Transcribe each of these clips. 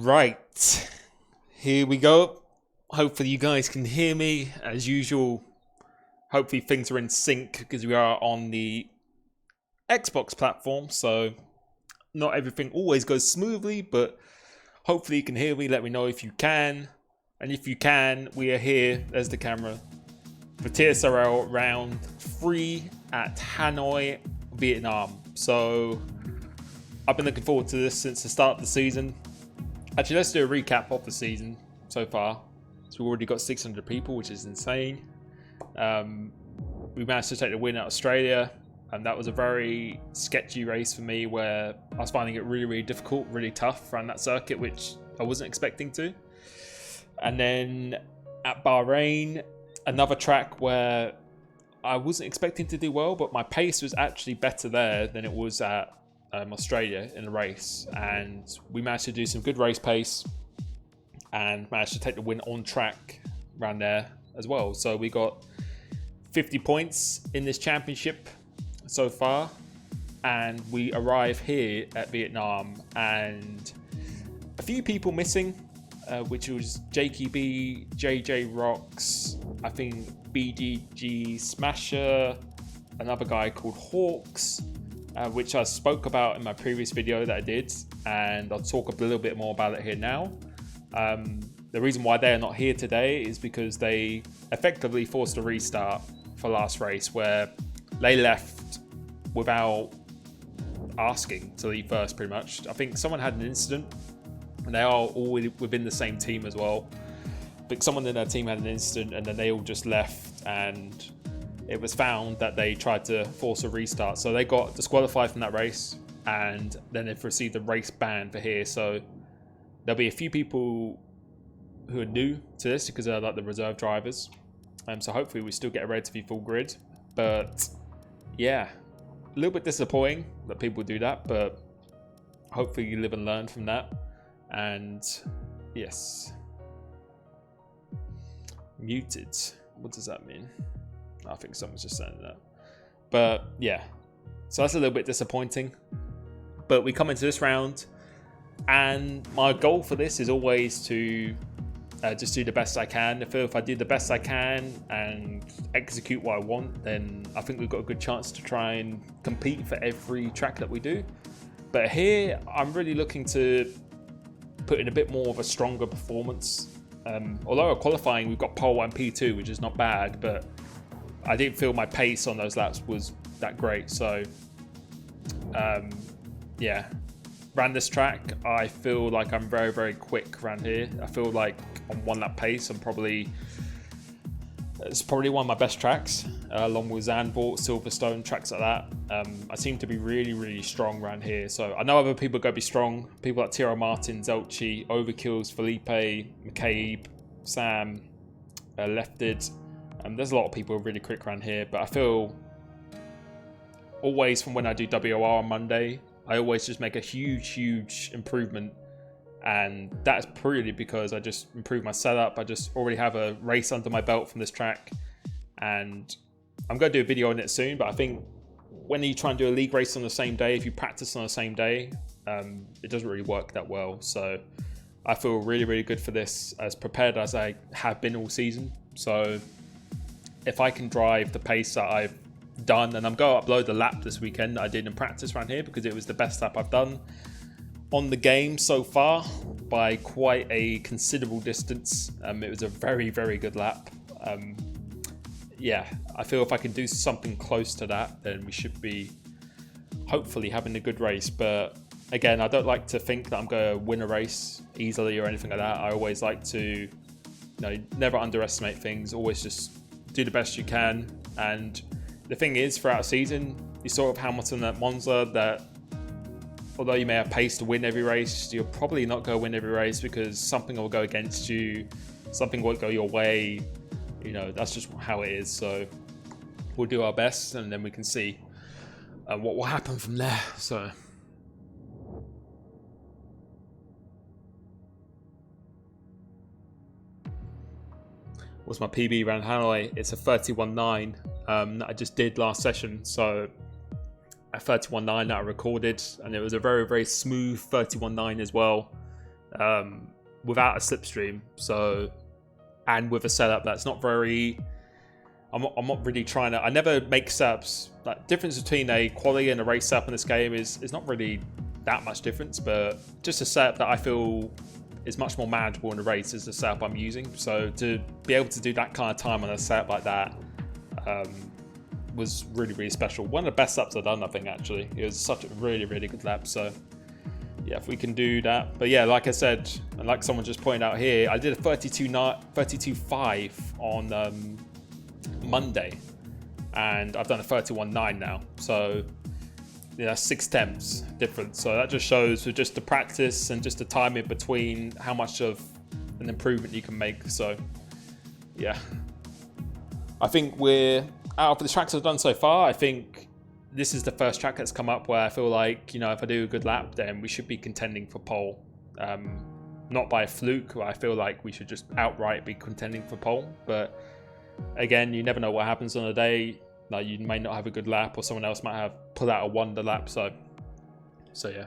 Right, here we go. Hopefully you guys can hear me as usual. Hopefully things are in sync because we are on the Xbox platform, so not everything always goes smoothly, but hopefully you can hear me. Let me know if you can. And if you can, we are here, there's the camera, for TSRL round 3 at Hanoi, Vietnam. So I've been looking forward to this since the start of the season. Actually, let's do a recap of the season so far. So we've already got 600 people, which is insane. We managed to take the win at Australia, and that was a very sketchy race for me where I was finding it really difficult, really tough around that circuit, which I wasn't expecting to. And then at Bahrain, another track where I wasn't expecting to do well, but my pace was actually better there than it was at Australia in the race. And we managed to do some good race pace and managed to take the win on track around there as well. So we got 50 points in this championship so far. And we arrive here at Vietnam and a few people missing, which was JKB, JJ Rocks, I think BGG Smasher, another guy called Hawks, which I spoke about in my previous video that I did, and I'll talk a little bit more about it here now. The reason why they're not here today is because they effectively forced a restart for last race where they left without asking to leave first, pretty much. I think someone had an incident, and they are all within the same team as well. I think someone in their team had an incident, and then they all just left, and it was found that they tried to force a restart. So they got disqualified from that race, and then they've received a race ban for here. So there'll be a few people who are new to this because they're like the reserve drivers. So hopefully we still get a relatively full grid. But yeah, a little bit disappointing that people do that, but hopefully you live and learn from that. And yes, muted, what does that mean? I think someone's just saying that. But yeah, so that's a little bit disappointing, but we come into this round and my goal for this is always to just do the best I can. I feel if I do the best I can and execute what I want, then I think we've got a good chance to try and compete for every track that we do. But here I'm really looking to put in a bit more of a stronger performance. Although at qualifying we've got pole and P2, which is not bad, but I didn't feel my pace on those laps was that great. So yeah, ran this track, I feel like I'm very quick around here. I feel like on one lap pace it's probably one of my best tracks, along with Zandvoort, Silverstone, tracks like that. I seem to be really strong around here. So I know other people are going to be strong. People like Tyrrell Martin, Zelchi, Overkills, Felipe, McCabe, Sam, Lefted. There's a lot of people who are really quick around here, but I feel always from when I do WR on Monday, I always just make a huge improvement. And that's purely because I just improved my setup. I just already have a race under my belt from this track, and I'm going to do a video on it soon. But I think when you try and do a league race on the same day, if you practice on the same day, it doesn't really work that well. So I feel really good for this, as prepared as I have been all season. So if I can drive the pace that I've done, and I'm going to upload the lap this weekend that I did in practice around here because it was the best lap I've done on the game so far by quite a considerable distance. It was a very good lap. Yeah, I feel if I can do something close to that, then we should be hopefully having a good race. But again, I don't like to think that I'm going to win a race easily or anything like that. I always like to, never underestimate things, always just do the best you can. And the thing is, throughout a season, you saw with Hamilton at Monza that although you may have pace to win every race, you're probably not going to win every race because something will go against you, something won't go your way. That's just how it is. So we'll do our best, and then we can see what will happen from there. So what's my PB around Hanoi? It's a 31.9 that I just did last session. So a 31.9 that I recorded, and it was a very smooth 31.9 as well. without a slipstream. So, and with a setup that's not very, I'm not really trying to. I never make setups. Like, difference between a quali and a race setup in this game is not really that much difference, but just a setup that I feel is much more manageable in the race is the setup I'm using. So to be able to do that kind of time on a setup like that was really, really special. One of the best laps I've done, I think, actually. It was such a really, really good lap. So yeah, if we can do that. But yeah, like I said, and like someone just pointed out here, I did a 32.5 on Monday, and I've done a 31.9 now. So yeah, 6 temps difference. So that just shows with just the practice and just the time in between how much of an improvement you can make. So yeah, I think we're out of the tracks I've done so far. I think this is the first track that's come up where I feel like, you know, if I do a good lap, then we should be contending for pole. Not by a fluke. I feel like we should just outright be contending for pole. But again, you never know what happens on a day. Like, you may not have a good lap, or someone else might have pull out a wonder lap. So yeah.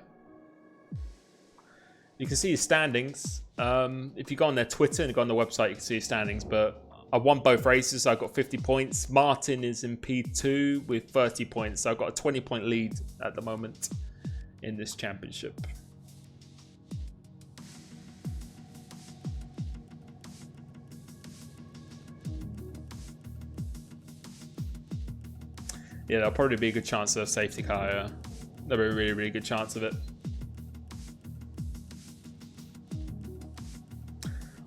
You can see his standings. If you go on their Twitter and go on the website, you can see his standings. But I won both races. So I got 50 points. Martin is in P2 with 30 points. So I've got a 20-point lead at the moment in this championship. Yeah, there'll probably be a good chance of a safety car. Yeah. There'll be a really, really good chance of it.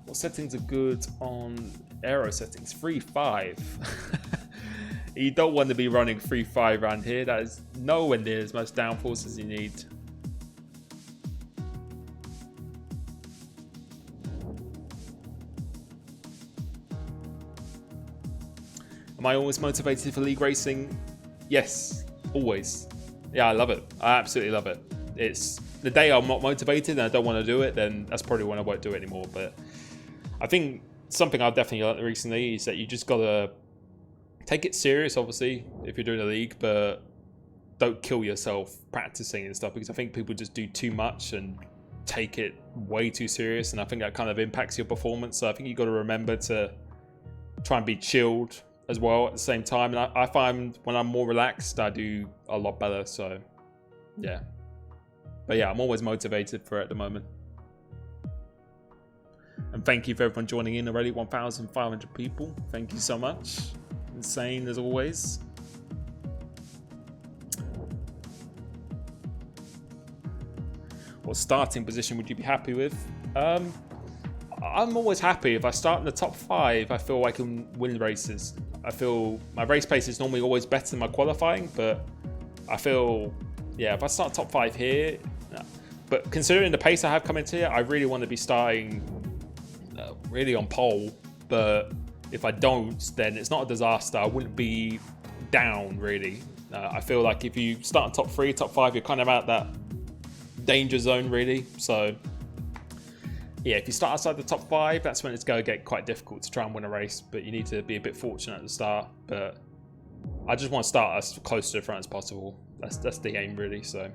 What settings are good on aero settings? 3.5. You don't want to be running 3.5 around here. That is nowhere near as much downforce as you need. Am I always motivated for league racing? Yes, always. Yeah, I love it. I absolutely love it. It's the day I'm not motivated and I don't want to do it, then that's probably when I won't do it anymore. But I think something I've definitely learned recently is that you just gotta take it serious, obviously, if you're doing a league, but don't kill yourself practicing and stuff, because I think people just do too much and take it way too serious, and I think that kind of impacts your performance. So I think you got to remember to try and be chilled as well at the same time, and I find when I'm more relaxed, I do a lot better. So yeah, but yeah, I'm always motivated for it at the moment. And thank you for everyone joining in already. 1,500 people. Thank you so much. Insane as always. What starting position would you be happy with? I'm always happy if I start in the top 5. I feel I can win races. I feel my race pace is normally always better than my qualifying, but I feel, yeah, if I start top 5 here, but considering the pace I have come into here, I really want to be starting really on pole. But if I don't, then it's not a disaster. I wouldn't be down really. I feel like if you start in top 3, top 5, you're kind of out that danger zone really. So yeah, if you start outside the top 5, that's when it's going to get quite difficult to try and win a race, but you need to be a bit fortunate at the start. But I just want to start as close to the front as possible. That's the aim really. So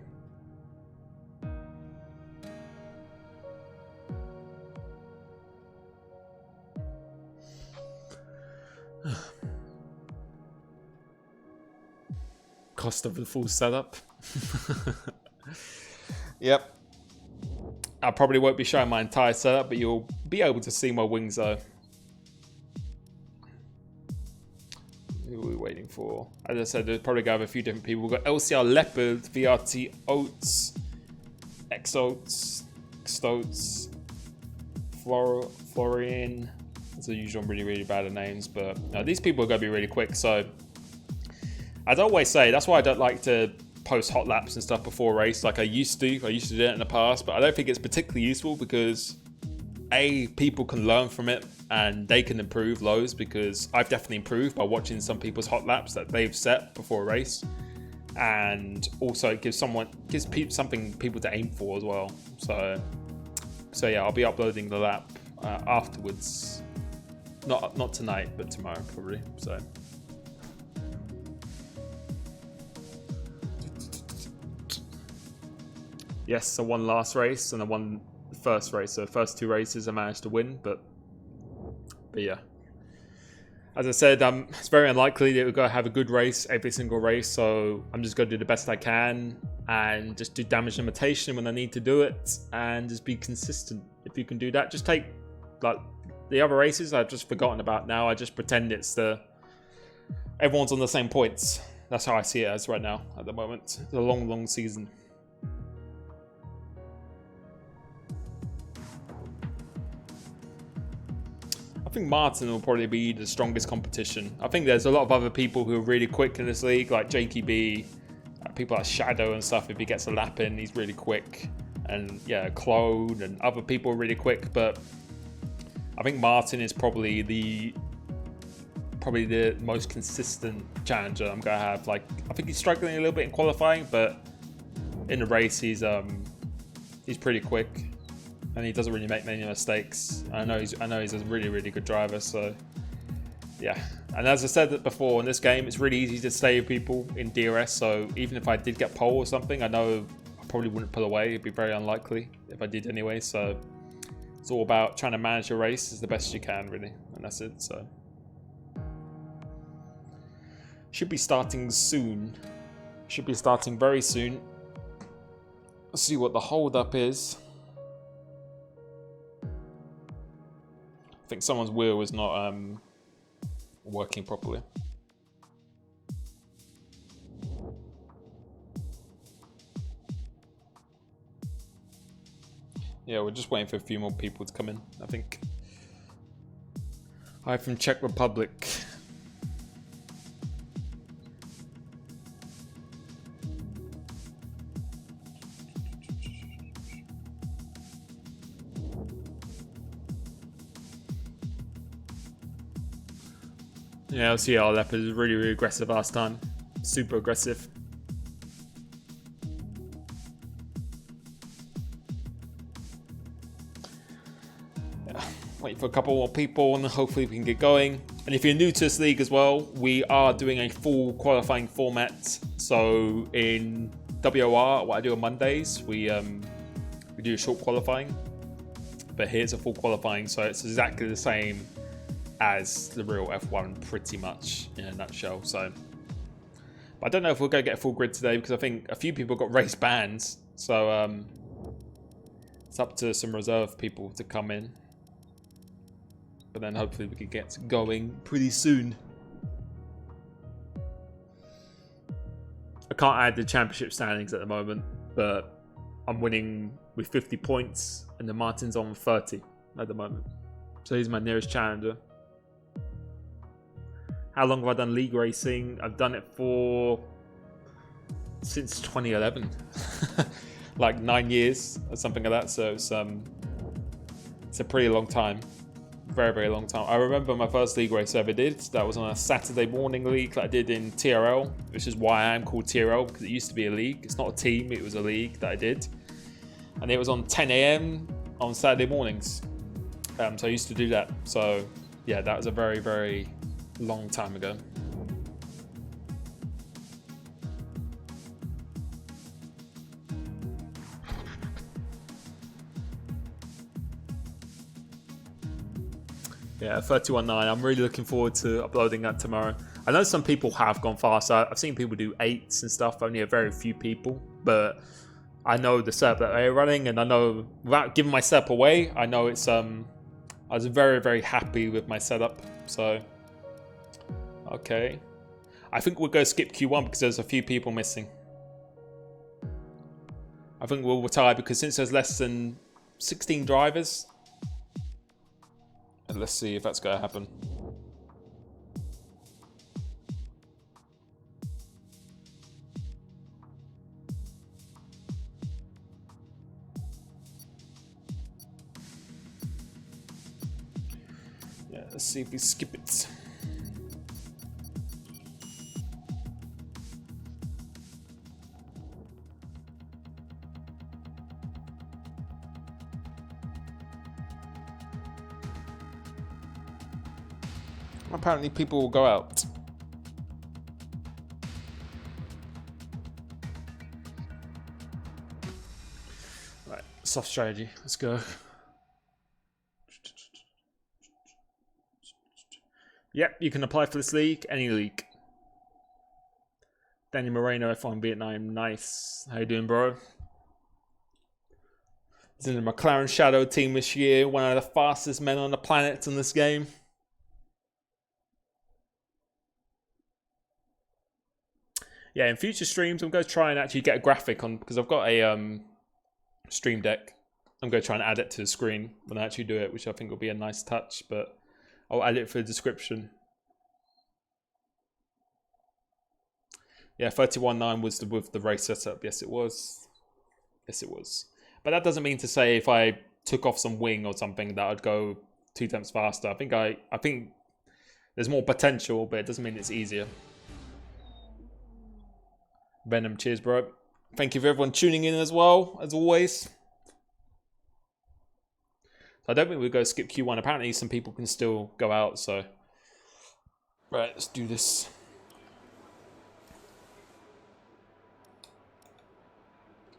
cost of the full setup. Yep. I probably won't be showing my entire setup, but you'll be able to see my wings though. Who are we waiting for? As I said, there's probably going to have a few different people. We've got LCR Leopard, VRT Oats, X Oats, Stoats, Florian. As usual, I'm really, really bad at names, but these people are going to be really quick. So, as I always say, that's why I don't like to post hot laps and stuff before a race like I used to. I used to do it in the past, but I don't think it's particularly useful because people can learn from it and they can improve loads, because I've definitely improved by watching some people's hot laps that they've set before a race, and also it gives something people to aim for as well. So yeah, I'll be uploading the lap afterwards, not tonight, but tomorrow probably. So yes, I won last race and I won the first race. So the first 2 races I managed to win, but yeah. As I said, it's very unlikely that we're going to have a good race every single race, so I'm just going to do the best I can and just do damage limitation when I need to do it and just be consistent. If you can do that, just take, like, the other races I've just forgotten about now. I just pretend it's everyone's on the same points. That's how I see it as right now at the moment. It's a long, long season. I think Martin will probably be the strongest competition. I think there's a lot of other people who are really quick in this league, like JKB, people like Shadow and stuff. If he gets a lap in, he's really quick. And yeah, Clone and other people are really quick. But I think Martin is probably the most consistent challenger I'm gonna have. Like, I think he's struggling a little bit in qualifying, but in the race he's pretty quick. And he doesn't really make many mistakes. I know he's a really, really good driver. So yeah, and as I said before, in this game, it's really easy to stay with people in DRS. So even if I did get pole or something, I know I probably wouldn't pull away. It'd be very unlikely if I did anyway. So it's all about trying to manage your race as the best you can, really, and that's it. So should be starting soon. Should be starting very soon. Let's see what the hold up is. I think someone's wheel is not working properly. Yeah, we're just waiting for a few more people to come in, I think. Hi from Czech Republic. Yeah, LCR Leopard is really, really aggressive last time. Super aggressive. Yeah, wait for a couple more people and hopefully we can get going. And if you're new to this league as well, we are doing a full qualifying format. So in WOR, what I do on Mondays, we do a short qualifying. But here's a full qualifying, so it's exactly the same as the real F1 pretty much in a nutshell. So but I don't know if we're going to get a full grid today because I think a few people got race bans, so it's up to some reserve people to come in, but then hopefully we can get going pretty soon. I can't add the championship standings at the moment, but I'm winning with 50 points and the Martin's on 30 at the moment, so he's my nearest challenger. How long have I done league racing? I've done it since 2011, like 9 years or something like that. So it's a pretty long time, very, very long time. I remember my first league race I ever did. That was on a Saturday morning league that I did in TRL, which is why I am called TRL, because it used to be a league. It's not a team, it was a league that I did, and it was on 10 AM on Saturday mornings. So I used to do that. So yeah, that was a very, very long time ago. Yeah, 31.9. I'm really looking forward to uploading that tomorrow. I know some people have gone faster. I've seen people do 8s and stuff, only a very few people, but I know the setup that they're running, and I know, without giving my setup away, I know it's I was very, very happy with my setup. So okay, I think we'll go skip Q1 because there's a few people missing. I think we'll retire because since there's less than 16 drivers, and let's see if that's going to happen. Yeah, let's see if we skip it. Apparently people will go out. Right, soft strategy. Let's go. Yep, you can apply for this league, any league. Daniel Moreno, F1 Vietnam, nice. How you doing, bro? He's in the McLaren Shadow team this year, one of the fastest men on the planet in this game. Yeah, in future streams, I'm going to try and actually get a graphic on, because I've got a stream deck. I'm going to try and add it to the screen when I actually do it, which I think will be a nice touch, but I'll add it for the description. Yeah, 31.9 was with the race setup. Yes, it was. Yes, it was. But that doesn't mean to say if I took off some wing or something that I'd go 2 times faster. I think there's more potential, but it doesn't mean it's easier. Venom, cheers, bro. Thank you for everyone tuning in as well, as always. I don't think we'll go skip Q1. Apparently some people can still go out, so... Right, let's do this.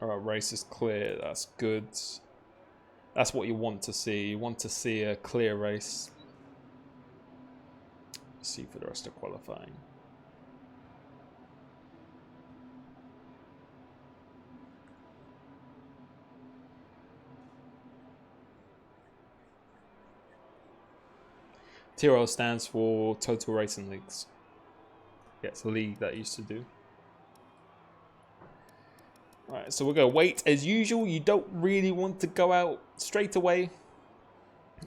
Alright, race is clear. That's good. That's what you want to see. You want to see a clear race. Let's see for the rest of qualifying. TSRL stands for Total Racing Leagues. Yeah, it's a league that I used to do. Alright, so we're going to wait. As usual, you don't really want to go out straight away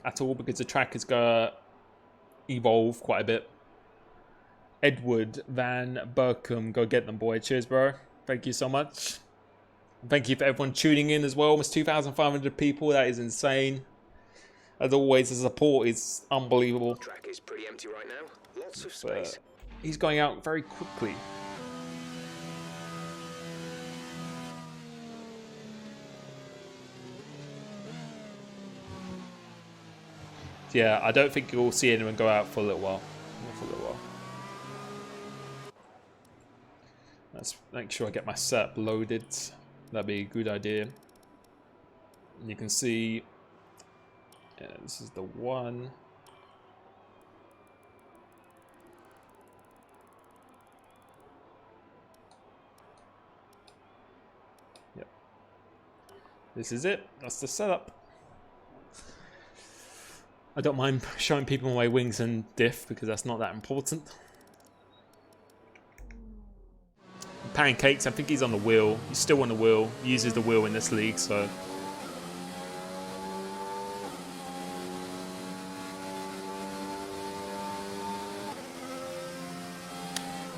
at all because the track is going to evolve quite a bit. Edward Van Burkham, go get them, boy. Cheers, bro. Thank you so much. Thank you for everyone tuning in as well. Almost 2,500 people. That is insane. As always, the support is unbelievable. The track is pretty empty right now. Lots of space. He's going out very quickly. Yeah, I don't think you'll see anyone go out for a little while. Let's make sure I get my setup loaded. That'd be a good idea. And you can see, yeah, this is the one. Yep. This is it. That's the setup. I don't mind showing people my wings and diff because that's not that important. Pancakes, I think he's on the wheel. He's still on the wheel. He uses the wheel in this league, so.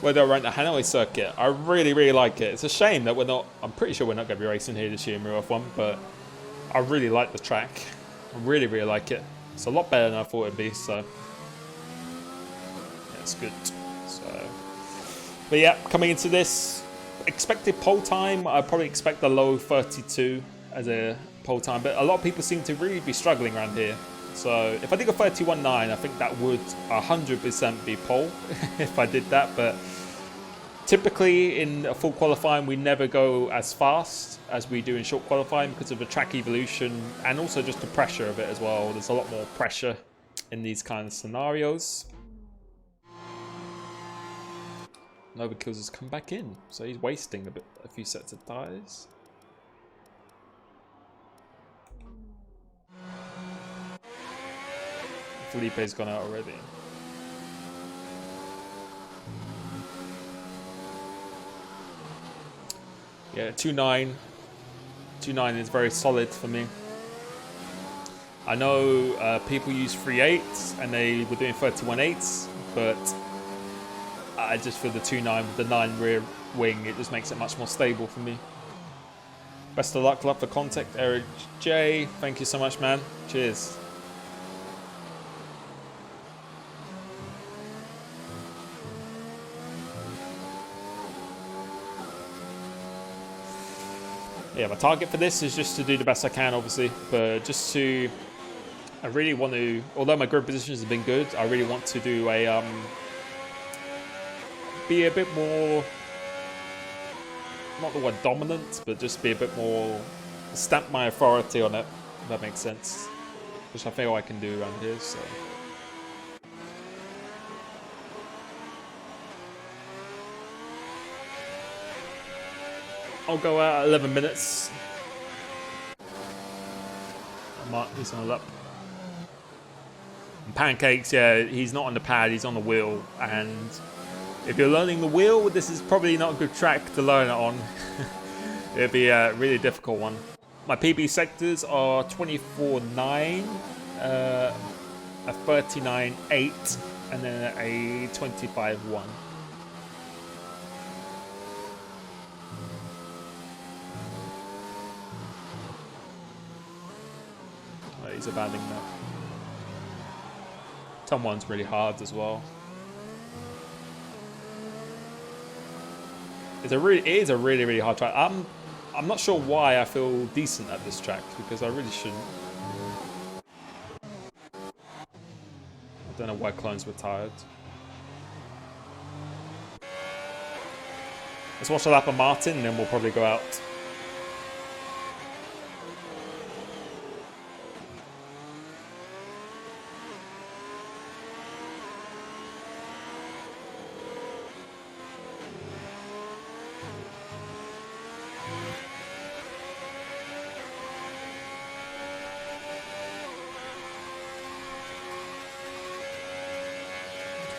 Whether I rent the Hanoi circuit, I really, really like it. It's a shame that we're not, I'm pretty sure we're not going to be racing here this year in Real F1, but I really like the track. I really, really like it. It's a lot better than I thought it'd be, so yeah, it's good. So, but yeah, coming into this, expected pole time, I probably expect a low 32 as a pole time, but a lot of people seem to really be struggling around here. So if I did a 31.9, I think that would 100% be pole if I did that, but typically in a full qualifying, we never go as fast as we do in short qualifying because of the track evolution and also just the pressure of it as well. There's a lot more pressure in these kind of scenarios. Nova Kills has come back in, so he's wasting a few sets of tyres. Felipe's gone out already. Yeah, 2.9. 2.9 is very solid for me. I know people use 3.8s and they were doing 31.8s, but I just feel the 2.9 with the 9 rear wing, it just makes it much more stable for me. Best of luck, love the contact, Eric J. Thank you so much, man. Cheers. Yeah, my target for this is just to do the best I can, obviously, but just to, I really want to, although my grid positions have been good, I really want to do a, be a bit more, not the word dominant, but just be a bit more stamp my authority on it, if that makes sense. Which I feel I can do around here, so. I'll go out at 11 minutes. Mark, he's on a lap. And Pancakes, yeah, he's not on the pad, he's on the wheel. And if you're learning the wheel, this is probably not a good track to learn it on. It'd be a really difficult one. My PB sectors are 24.9, a 39.8, and then a 25.1. Oh, he's abandoning that. Tom 1's really hard as well. It is a really hard track. I'm not sure why I feel decent at this track, because I really shouldn't. I don't know why clones were tired. Let's watch a lap of Martin, and then we'll probably go out.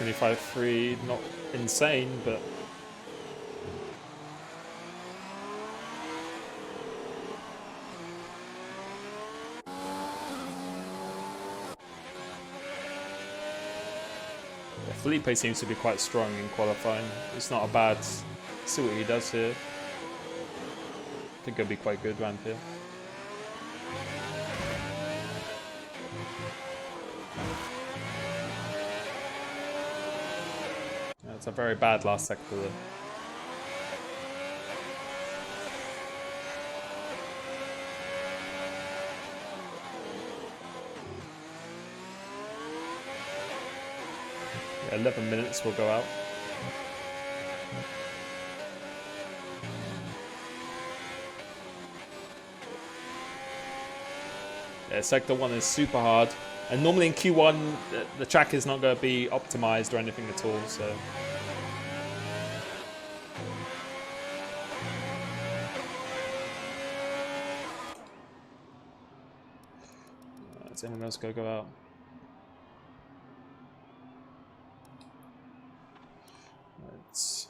.25.3, not insane, but yeah, Felipe seems to be quite strong in qualifying. It's not a bad. See what he does here. I think he'll be quite good around here. It's a very bad last sector though. Yeah, 11 minutes will go out. Yeah, sector 1 is super hard. And normally in Q1, the track is not going to be optimized or anything at all, so. Is anyone else going to go out? Let's.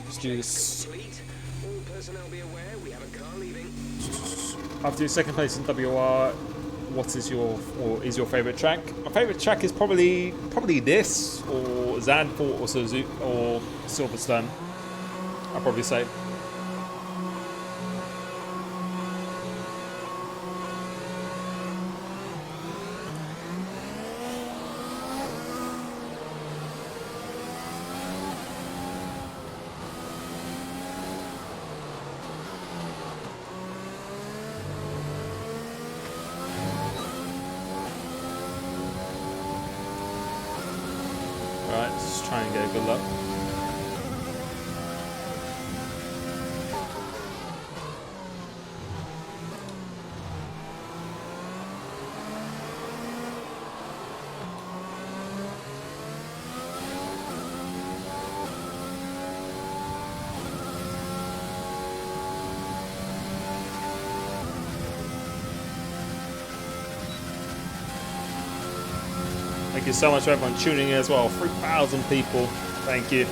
Let's do this. After your second place in WR, what is your favorite track? My favorite track is probably this, or Zandvoort, or Silverstone. I'll probably say. Alright, let's try and get a good luck. Thank you so much for everyone tuning in as well. 3,000 people. Thank you.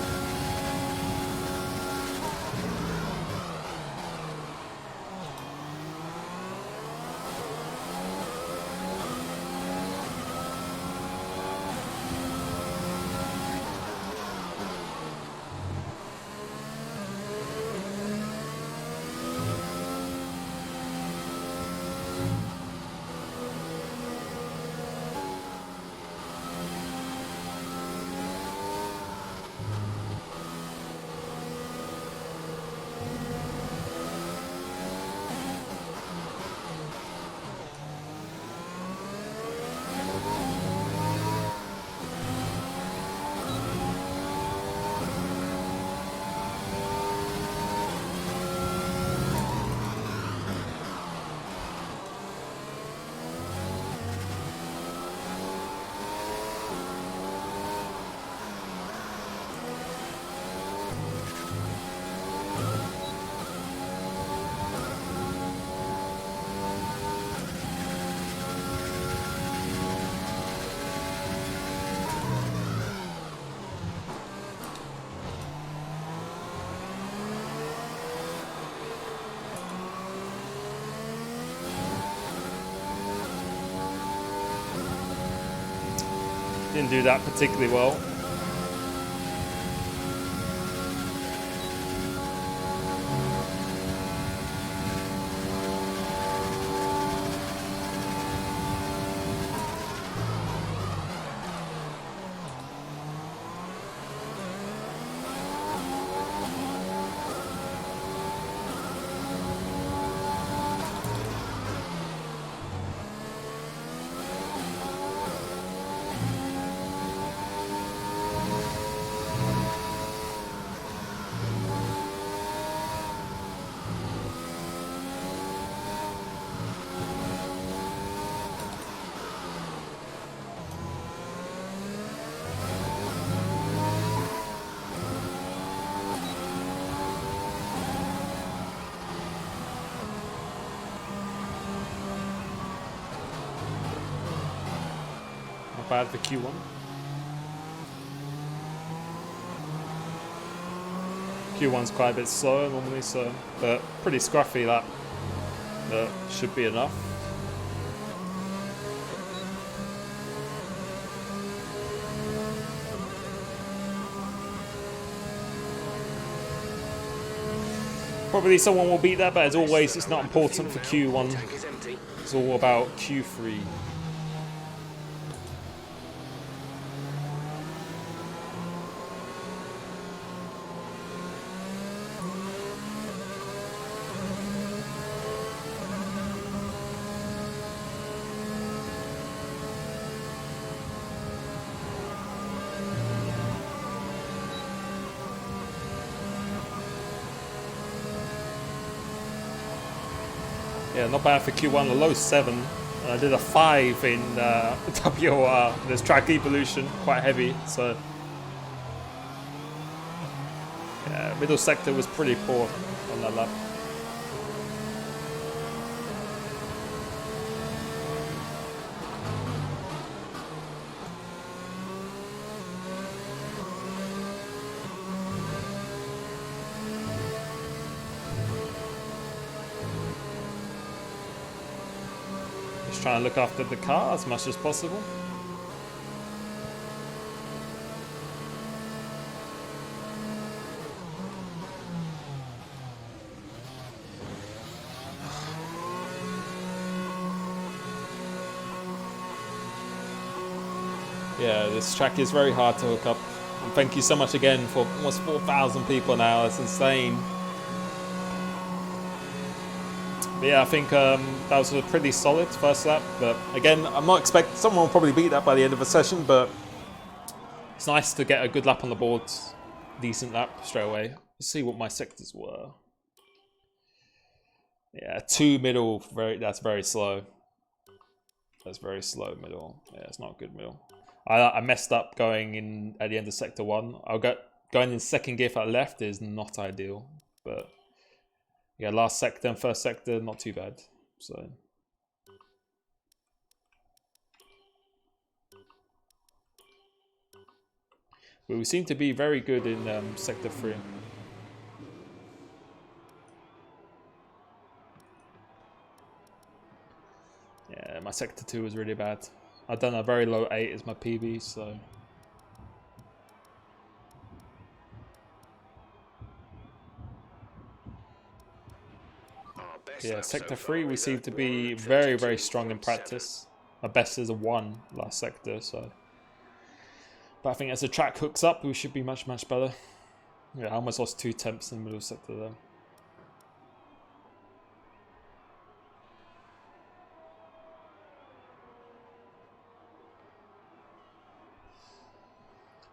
Didn't do that particularly well. Not bad for Q1. Q1's quite a bit slower normally, so but pretty scruffy lap. That should be enough. Probably someone will beat that, but as always, it's not important for Q1. It's all about Q3. Yeah, not bad for Q1, a low 7. And I did a 5 in WOR. There's track evolution, quite heavy, so... Yeah, middle sector was pretty poor on that lap. Trying to look after the car as much as possible. Yeah, this track is very hard to hook up. And thank you so much again for almost 4,000 people now. That's insane. But yeah, I think that was a pretty solid first lap. But again, I'm not expecting someone will probably beat that by the end of the session. But it's nice to get a good lap on the board, decent lap straight away. Let's see what my sectors were. Yeah, 2 middle. That's very slow. That's very slow middle. Yeah, it's not good middle. I messed up going in at the end of sector 1. Going in second gear for left is not ideal, but. Yeah, last sector and first sector, not too bad. So, but we seem to be very good in sector 3. Yeah, my sector 2 was really bad. I've done a very low 8 as my PB, so. Yeah, sector 3 we seem to be very, very strong in practice. My best is a 1 last sector, so. But I think as the track hooks up, we should be much, much better. Yeah, I almost lost 2 temps in the middle sector there.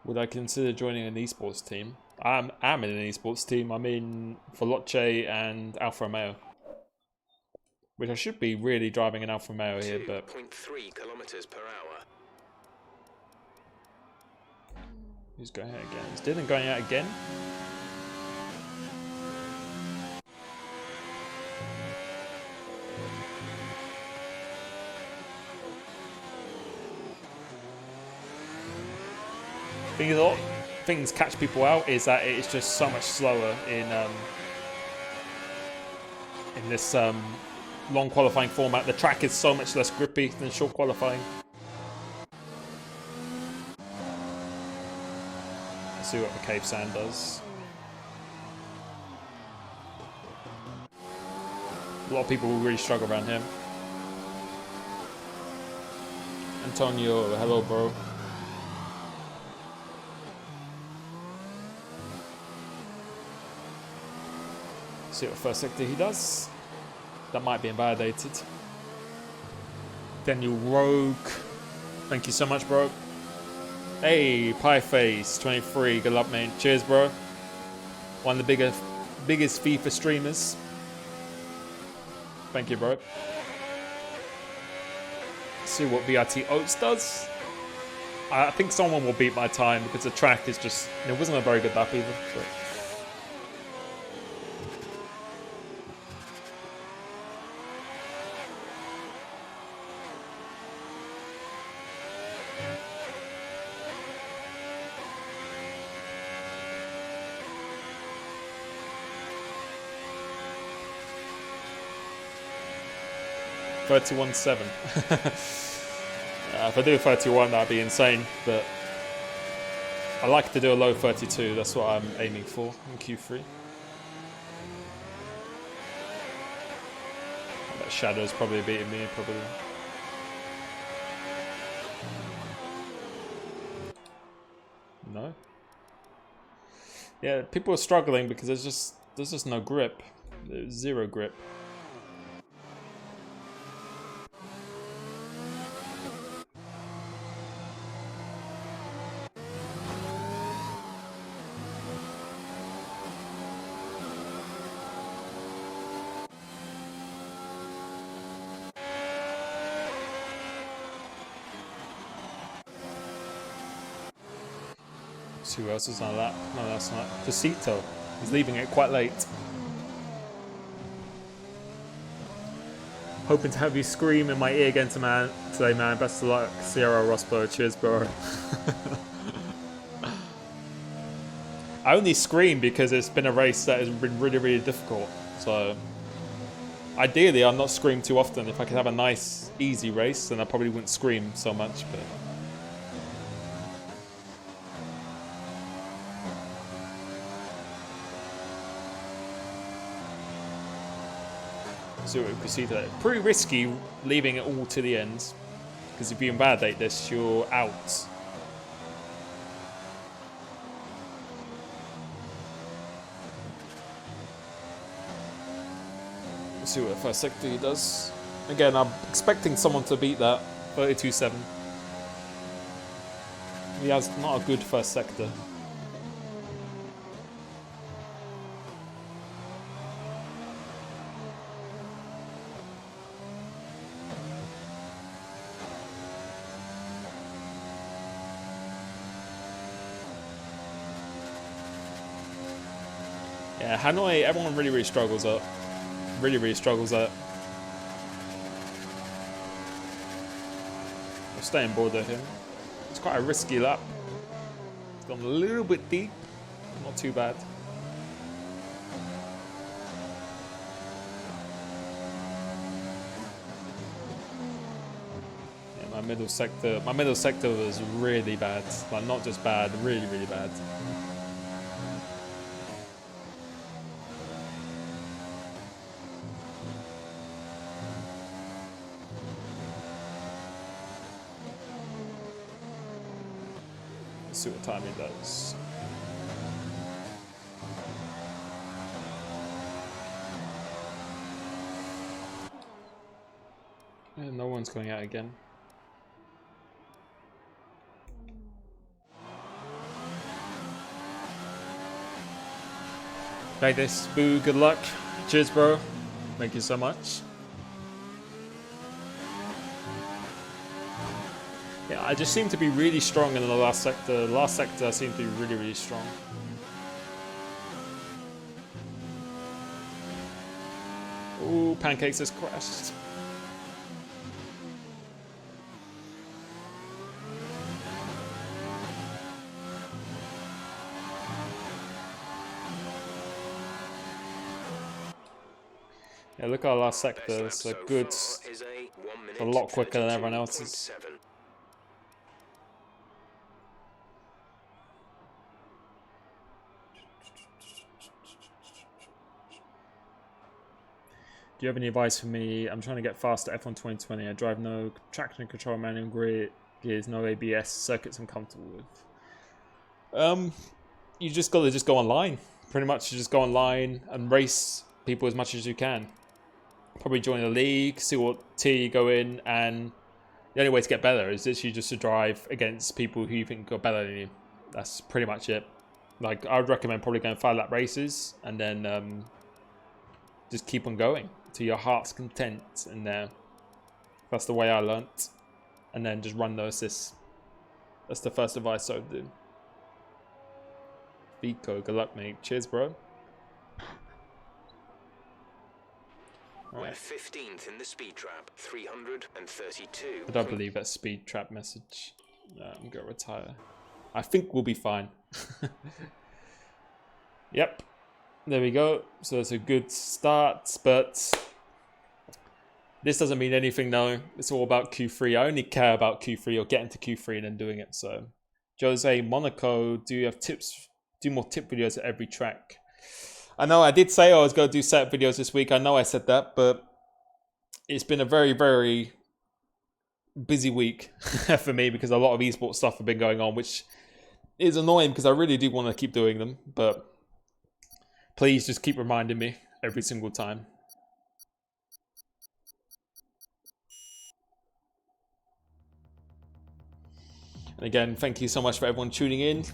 Would I consider joining an esports team? I am in an esports team. I'm in Veloce and Alfa Romeo. Which I should be really driving an Alfa Romeo here, but 2.3 kilometers per hour. Who's going out again? Is Dylan going out again? Things catch people out is that it's just so much slower in this long qualifying format. The track is so much less grippy than short qualifying. See what the Cave Sand does. A lot of people will really struggle around him. Antonio, hello, bro. See what first sector he does. That might be invalidated. Daniel Rogue. Thank you so much, bro. Hey, Pieface 23. Good luck, man. Cheers, bro. One of the biggest FIFA streamers. Thank you, bro. See what VRT Oats does. I think someone will beat my time because the track is just... It wasn't a very good lap either. So. $31.7. If I do 31, that'd be insane. But I like to do a low 32. That's what I'm aiming for in Q3. That Shadow's probably beating me. Probably. No. Yeah, people are struggling because there's just no grip. There's zero grip. Who else is on that? No, that's not. Casito. He's leaving it quite late. Hoping to have you scream in my ear again today, man. Best of luck. Sierra Rospo. Cheers, bro. I only scream because it's been a race that has been really, really difficult. So, ideally, I'm not scream too often. If I could have a nice, easy race, then I probably wouldn't scream so much. But so we see that pretty risky leaving it all to the end, because if you invalidate this, you're out. Let's see what the first sector he does. Again, I'm expecting someone to beat that 32.7. He has not a good first sector. Yeah, Hanoi, everyone really, really struggles at. Really, really struggles at. I'll stay on board with him. It's quite a risky lap. It's gone a little bit deep. Not too bad. Yeah, my middle sector was really bad. Like, not just bad, really, really bad. See what time he does. And no one's going out again. Like this, Boo, good luck. Cheers, bro. Thank you so much. Yeah, I just seem to be really strong in the last sector. The last sector I seem to be really, really strong. Ooh, Pancakes has crashed. Yeah, look at our last sector. It's a good, a lot quicker than everyone else's. Do you have any advice for me? I'm trying to get fast at F1 2020. I drive no traction control, manual gears, no ABS, circuits I'm comfortable with. You just got to just go online. Pretty much, you just go online and race people as much as you can. Probably join a league, see what tier you go in, and the only way to get better is literally just to drive against people who you think are better than you. That's pretty much it. Like, I would recommend probably going 5 lap races and then just keep on going to your heart's content. And that's the way I learnt. And then just run no assists. That's the first advice I would do. Vico, good luck, mate. Cheers, bro. We're 15th in the speed trap, 332. I don't believe that speed trap message. I'm going to retire. I think we'll be fine. Yep. There we go. So it's a good start, but this doesn't mean anything, no. It's all about Q3. I only care about Q3 or getting to Q3 and then doing it. So, Jose, Monaco, do you have tips? Do more tip videos at every track? I know I did say I was going to do setup videos this week. I know I said that, but it's been a very, very busy week for me because a lot of esports stuff have been going on, which is annoying because I really do want to keep doing them. But please just keep reminding me every single time. And again, thank you so much for everyone tuning in.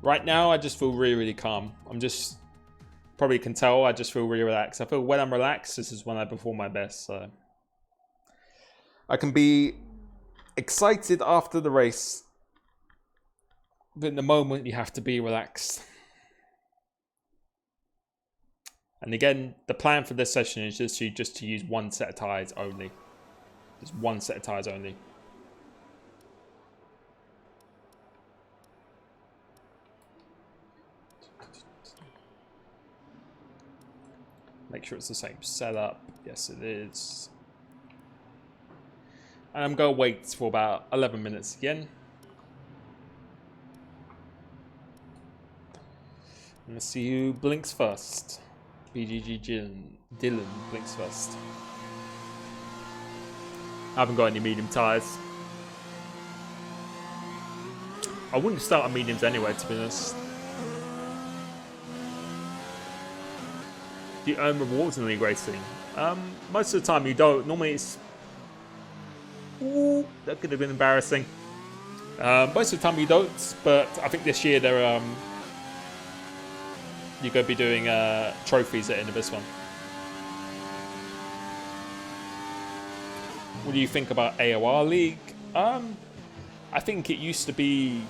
Right now, I just feel really, really calm. I'm just, probably can tell, I just feel really relaxed. I feel when I'm relaxed, this is when I perform my best. So I can be excited after the race, but in the moment, you have to be relaxed. And again, the plan for this session is just to use one set of tires only. Just one set of tires only. Make sure it's the same setup. Yes, it is. And I'm going to wait for about 11 minutes again. Let's see who blinks first. BGG Dylan blinks first. I haven't got any medium tyres. I wouldn't start on mediums anyway, to be honest. Do you earn rewards in league racing? Most of the time you don't. Normally it's... Ooh, that could have been embarrassing. Most of the time you don't, but I think this year they're you're going to be doing trophies at the end of this one. What do you think about AOR League? I think it used to be...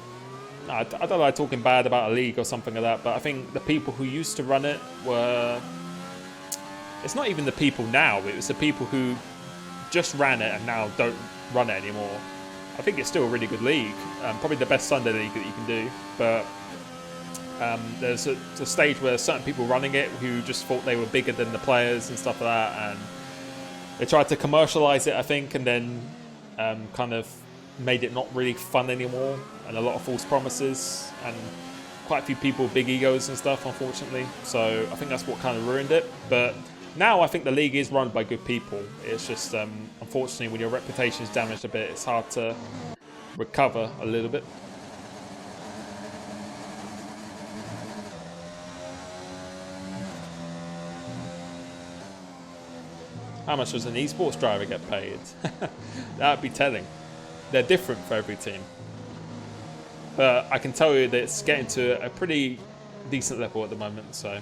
I don't like talking bad about a league or something like that, but I think the people who used to run it were... It's not even the people now, it was the people who just ran it and now don't run it anymore. I think it's still a really good league. Probably the best Sunday league that you can do, but there's a stage where certain people running it who just thought they were bigger than the players and stuff like that, and they tried to commercialize it, I think, and then kind of made it not really fun anymore, and a lot of false promises, and quite a few people with big egos and stuff, unfortunately. So I think that's what kind of ruined it. But now I think the league is run by good people. It's just, unfortunately, when your reputation is damaged a bit, it's hard to recover a little bit. How much does an esports driver get paid? That would be telling. They're different for every team. But I can tell you that it's getting to a pretty decent level at the moment, so...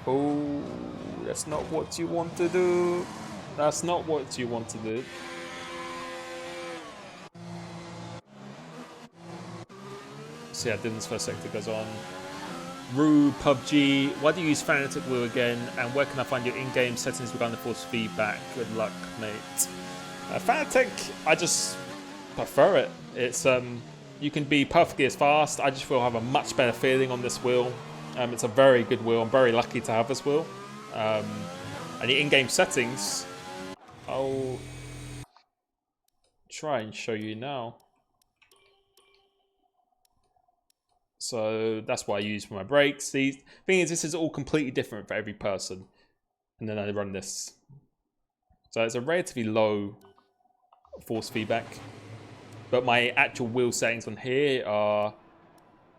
Oh, that's not what you want to do. That's not what you want to do. So yeah, Dylan's first sector goes on. Rue, PUBG, why do you use Fanatec Wheel again? And where can I find your in-game settings regarding the force feedback? Good luck, mate. Fanatec, I just prefer it. It's you can be perfectly as fast. I just feel I have a much better feeling on this wheel. It's a very good wheel. I'm very lucky to have this wheel. And the in-game settings, I'll try and show you now. So that's what I use for my brakes. The thing is, this is all completely different for every person. And then I run this. So it's a relatively low force feedback. But my actual wheel settings on here are,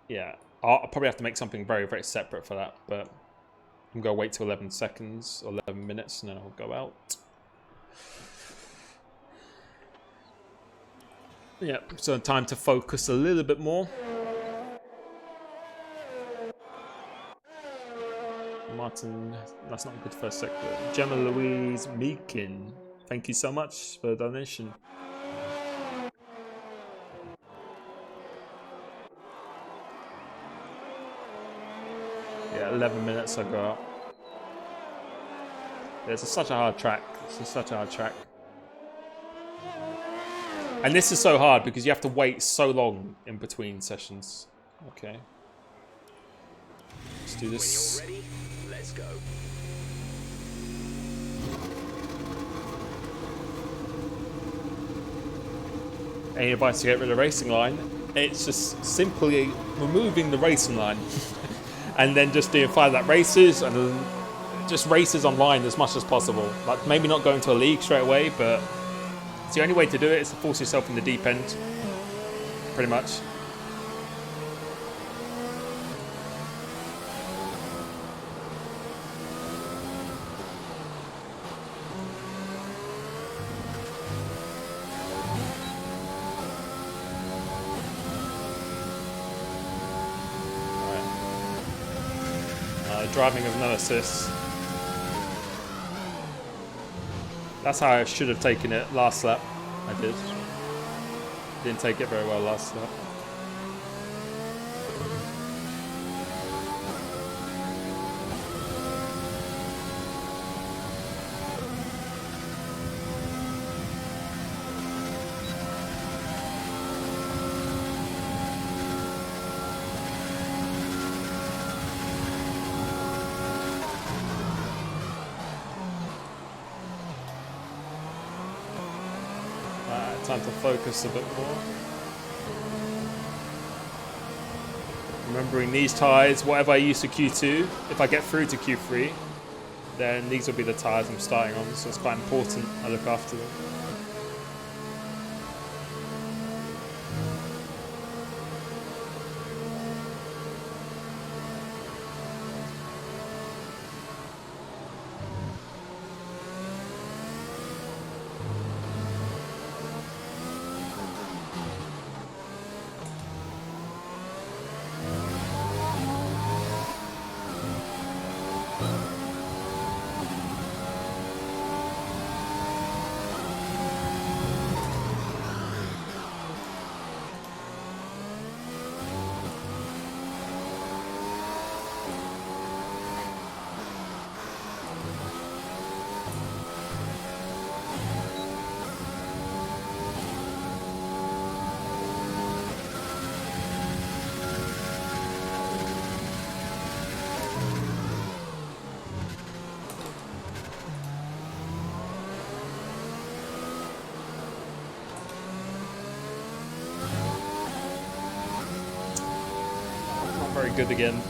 yeah, I'll probably have to make something very, very separate for that. But I'm going to wait till 11 seconds or 11 minutes and then I'll go out. Yeah, so time to focus a little bit more. Martin, that's not a good first sector. Gemma Louise Meakin, thank you so much for the donation. Yeah, 11 minutes I go out. Yeah, it's such a hard track. It's such a hard track. And this is so hard because you have to wait so long in between sessions. Okay. Let's do this. When you're ready, let's go. Any advice to get rid of the racing line? It's just simply removing the racing line and then just doing 5 lap races and just races online as much as possible. Like maybe not going to a league straight away, but it's the only way to do it is to force yourself in the deep end, pretty much. Driving with no assist. That's how I should have taken it last lap. I did. Didn't take it very well last lap. Time to focus a bit more. Remembering these tyres, whatever I use to Q2, if I get through to Q3, then these will be the tyres I'm starting on, so it's quite important I look after them. Very good again.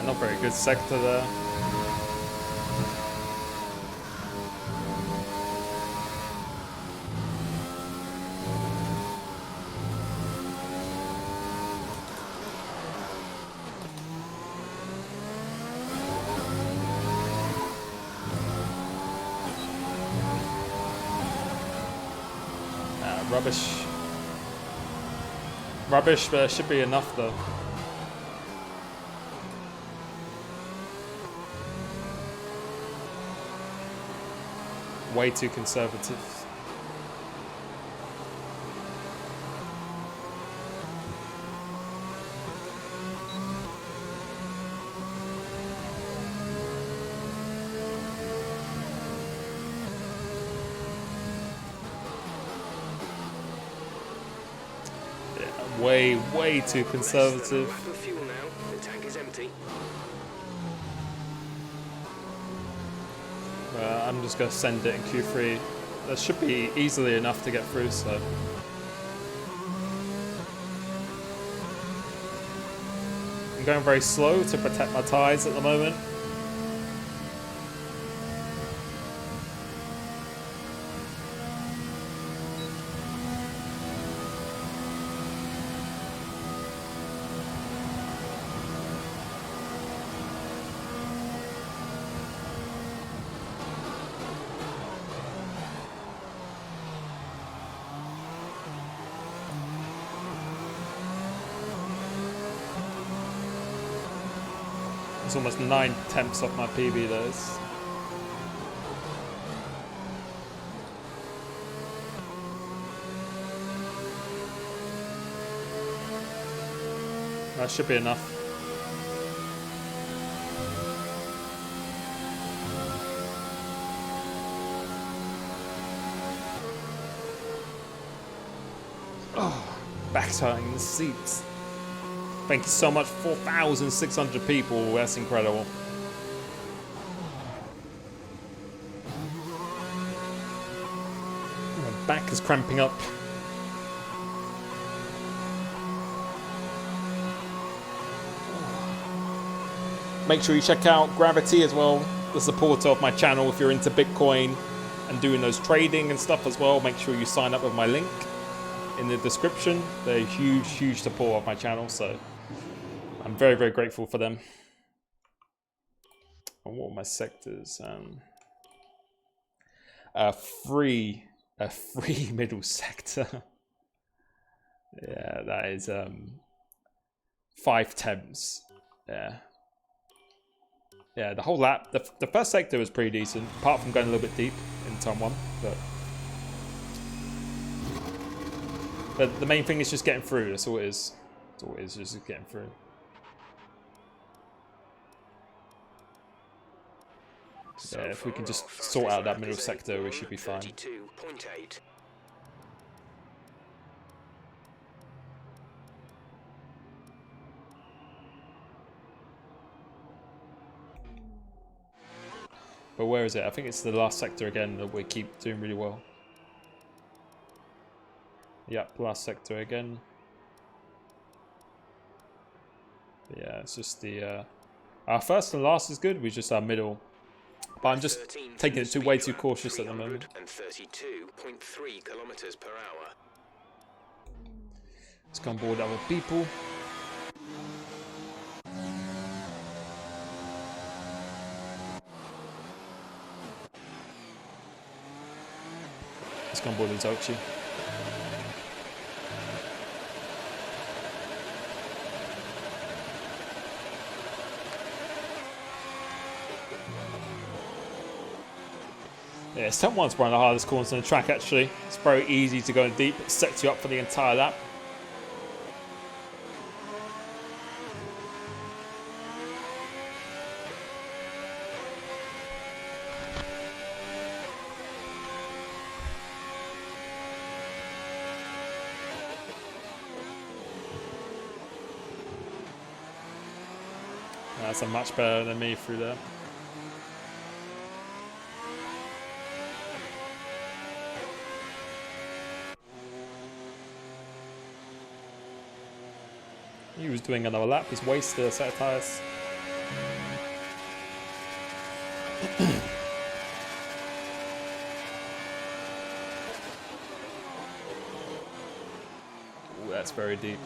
Not very good sector there. Rubbish. Rubbish, but it should be enough though. Way too conservative. way too conservative. Lap of fuel now. The tank is empty. I'm just going to send it in Q3. That should be easily enough to get through, so. I'm going very slow to protect my tyres at the moment. It's almost 9 tenths off my PB, those. That should be enough. Oh, back turning the seats. Thank you so much, 4,600 people. That's incredible. My back is cramping up. Make sure you check out Gravity as well, the supporter of my channel. If you're into Bitcoin and doing those trading and stuff as well, make sure you sign up with my link in the description. They're a huge support of my channel, so I'm very grateful for them. And what are my sectors? A free middle sector. Yeah, that is 5 temps. Yeah, the whole lap. The first sector was pretty decent, apart from going a little bit deep in turn 1. But the main thing is just getting through. That's all it is. That's all it is, just getting through. Yeah, if we can just sort out that middle sector, we should be fine. But where is it? I think it's the last sector again that we keep doing really well. Yep, last sector again. But yeah, it's just the... our first and last is good, we just our middle. But I'm just taking it way too cautious at the moment. 32.3 kilometers per hour. Let's go on board other people. Let's go on board Izochi. Yeah, step 1's one of the hardest corners on the track actually. It's very easy to go in deep, it sets you up for the entire lap. That's a much better than me through there. He was doing another lap, he's wasted a set of tyres. Ooh, that's very deep.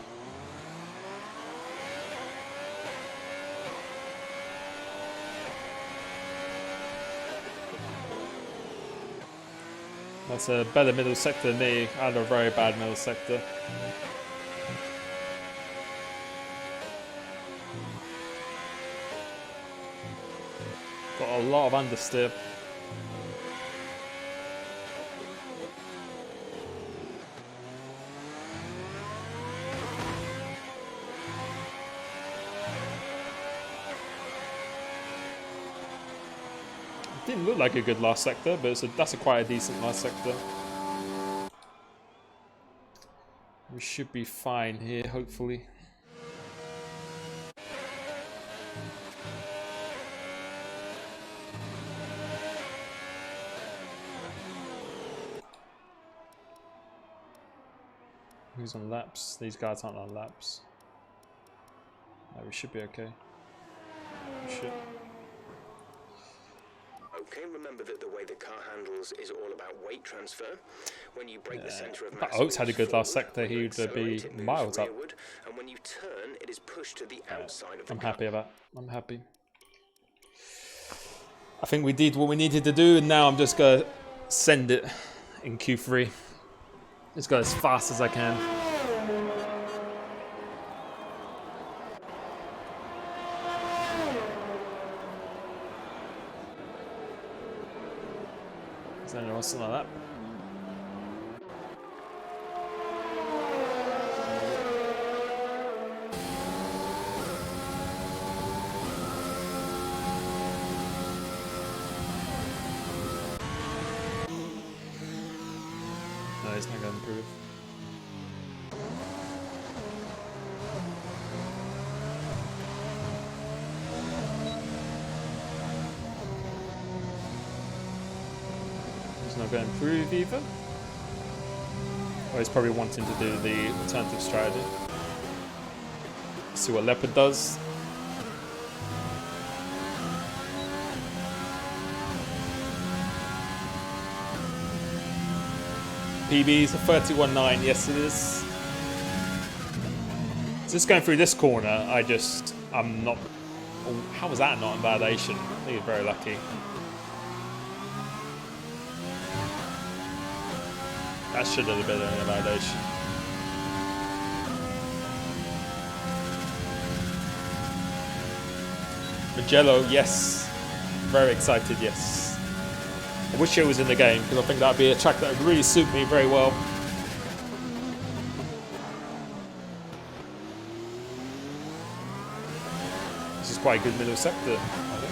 That's a better middle sector than me. I had a very bad middle sector. Got a lot of understeer. Didn't look like a good last sector, but that's quite a decent last sector. We should be fine here, hopefully. Who's on laps? These guys aren't on laps. No, we should be okay. We should. Okay, remember that the way the car handles is all about weight transfer. When you break the center of But mass, Oates had a moves good last forward. sector. When He you would be accelerate, it moves miles up. rearward, and when you turn, it is pushed to the outside of the I'm car. happy about. I'm happy. I think we did what we needed to do, and now I'm just gonna send it in Q3. Just go as fast as I can. Is there anyone else like that? No, it's not gonna improve. He's not going to improve either. Or he's probably wanting to do the alternative strategy. See what Leopard does. PB is a 31.9, yes it is. Just going through this corner, I'm not. Oh, how was that not invalidation? I think he's very lucky. That should have been an invalidation. Magello, yes. Very excited, yes. I wish it was in the game because I think that would be a track that would really suit me very well. This is quite a good middle sector, I think.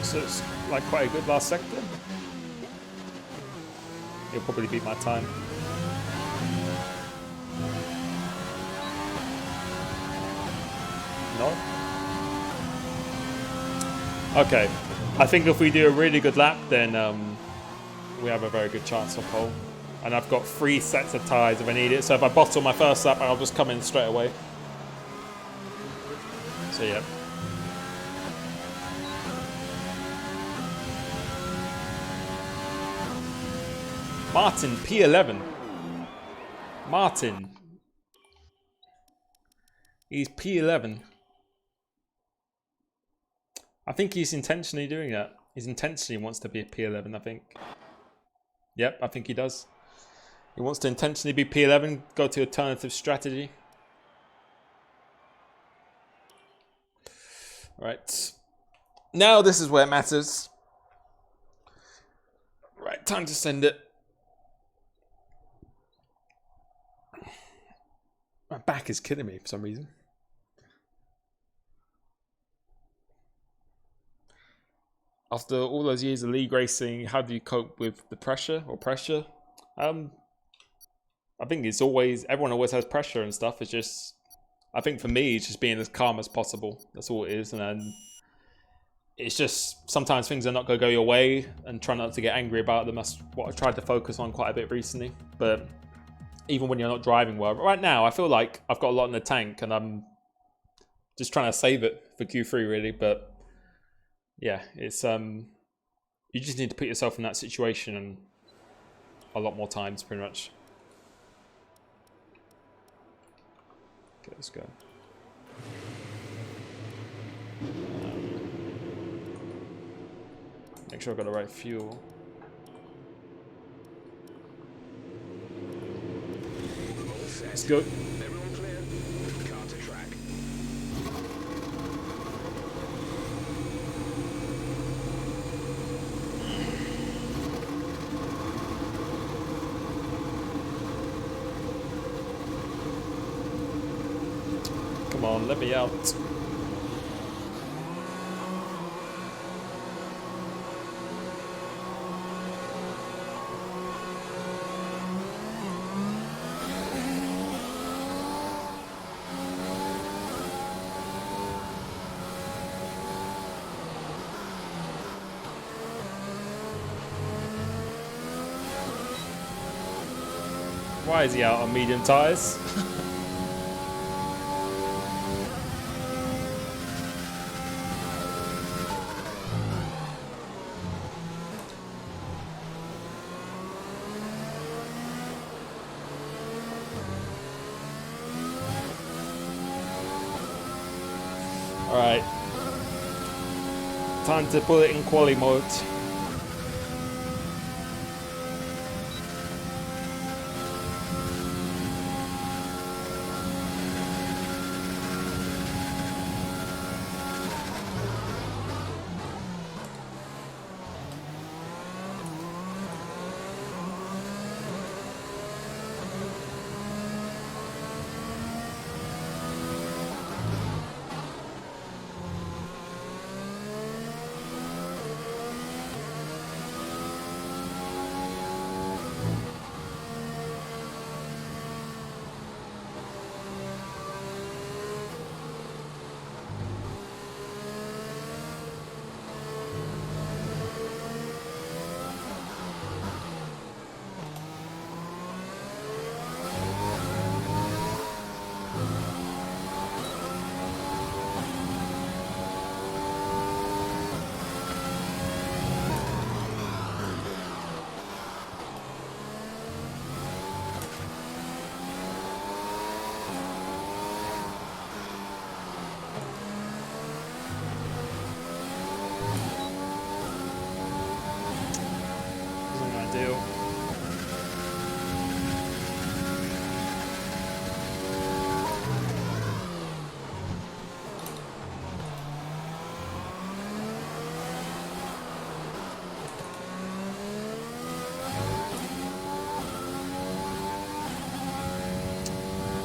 So it's like quite a good last sector. It'll probably beat my time. No? Okay. I think if we do a really good lap, then we have a very good chance of pole. And I've got 3 sets of tyres if I need it. So if I bottle my first lap, I'll just come in straight away. So yeah. Martin, P11. Martin. He's P11. I think he's intentionally doing that. He intentionally wants to be a P11, I think. Yep, I think he does. He wants to intentionally be P11, go to alternative strategy. Right. Now this is where it matters. Right, time to send it. My back is killing me for some reason. After all those years of league racing, how do you cope with the pressure or pressure? I think it's always, everyone always has pressure and stuff. It's just, I think for me, it's just being as calm as possible. That's all it is. And then it's just, sometimes things are not going to go your way and try not to get angry about them. That's what I've tried to focus on quite a bit recently. But even when you're not driving well. Right now, I feel like I've got a lot in the tank and I'm just trying to save it for Q3 really. But yeah, it's you just need to put yourself in that situation and a lot more times pretty much. Okay, let's go. Make sure I've got the right fuel. Let's go. Everyone clear. Car to track. Come on, let me out. Why is he out on medium tyres? Alright. Time to put it in quali mode.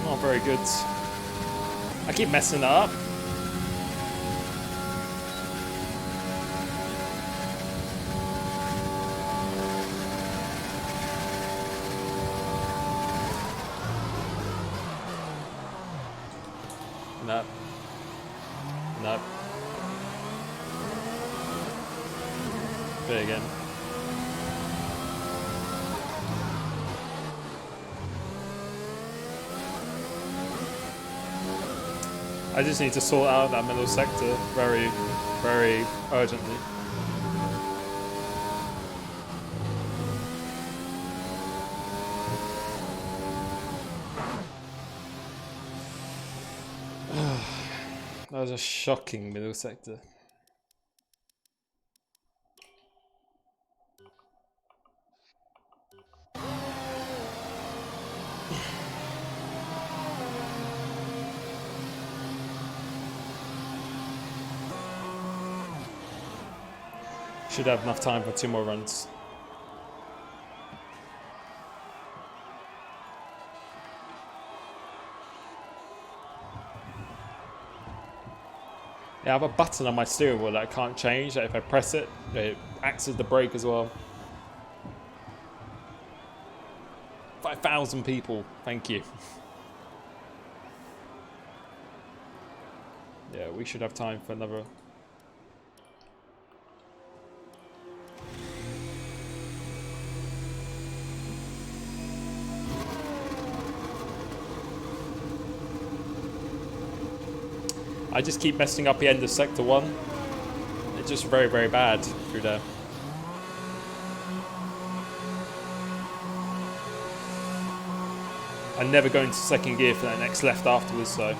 Not very good. I keep messing it up. Nope. Nope. Big again. I just need to sort out that middle sector very, very urgently. That was a shocking middle sector. Should have enough time for 2 more runs. Yeah, I have a button on my steering wheel that I can't change, that if I press it, it acts as the brake as well. 5,000 people, thank you. Yeah, we should have time for another. I just keep messing up the end of sector 1. It's just very, very bad through there. I never go into second gear for that next left afterwards, so.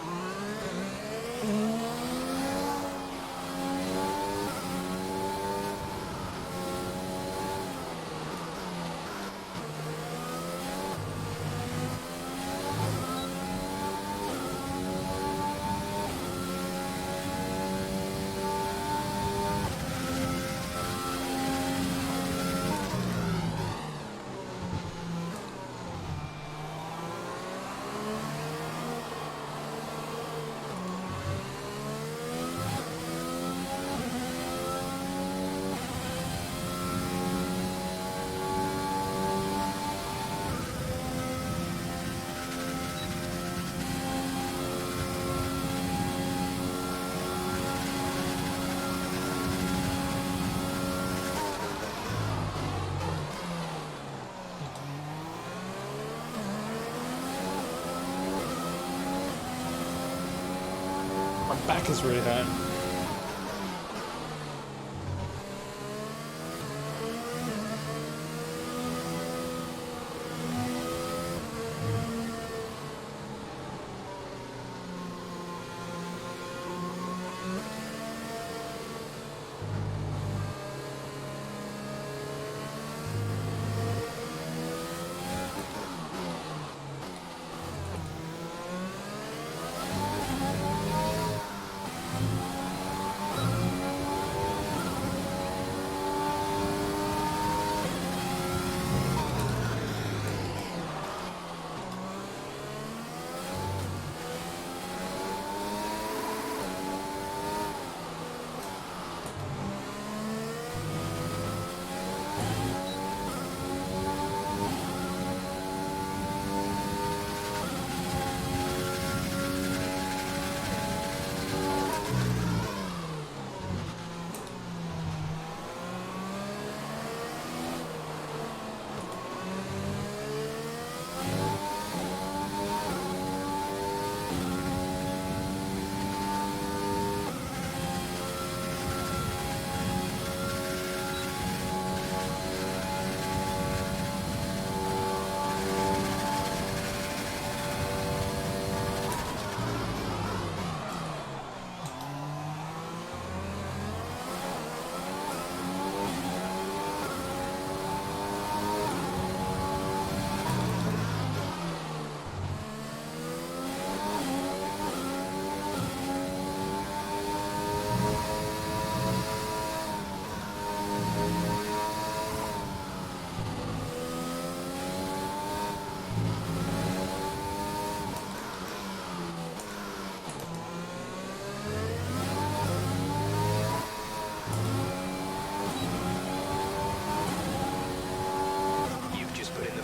My back is really hurting.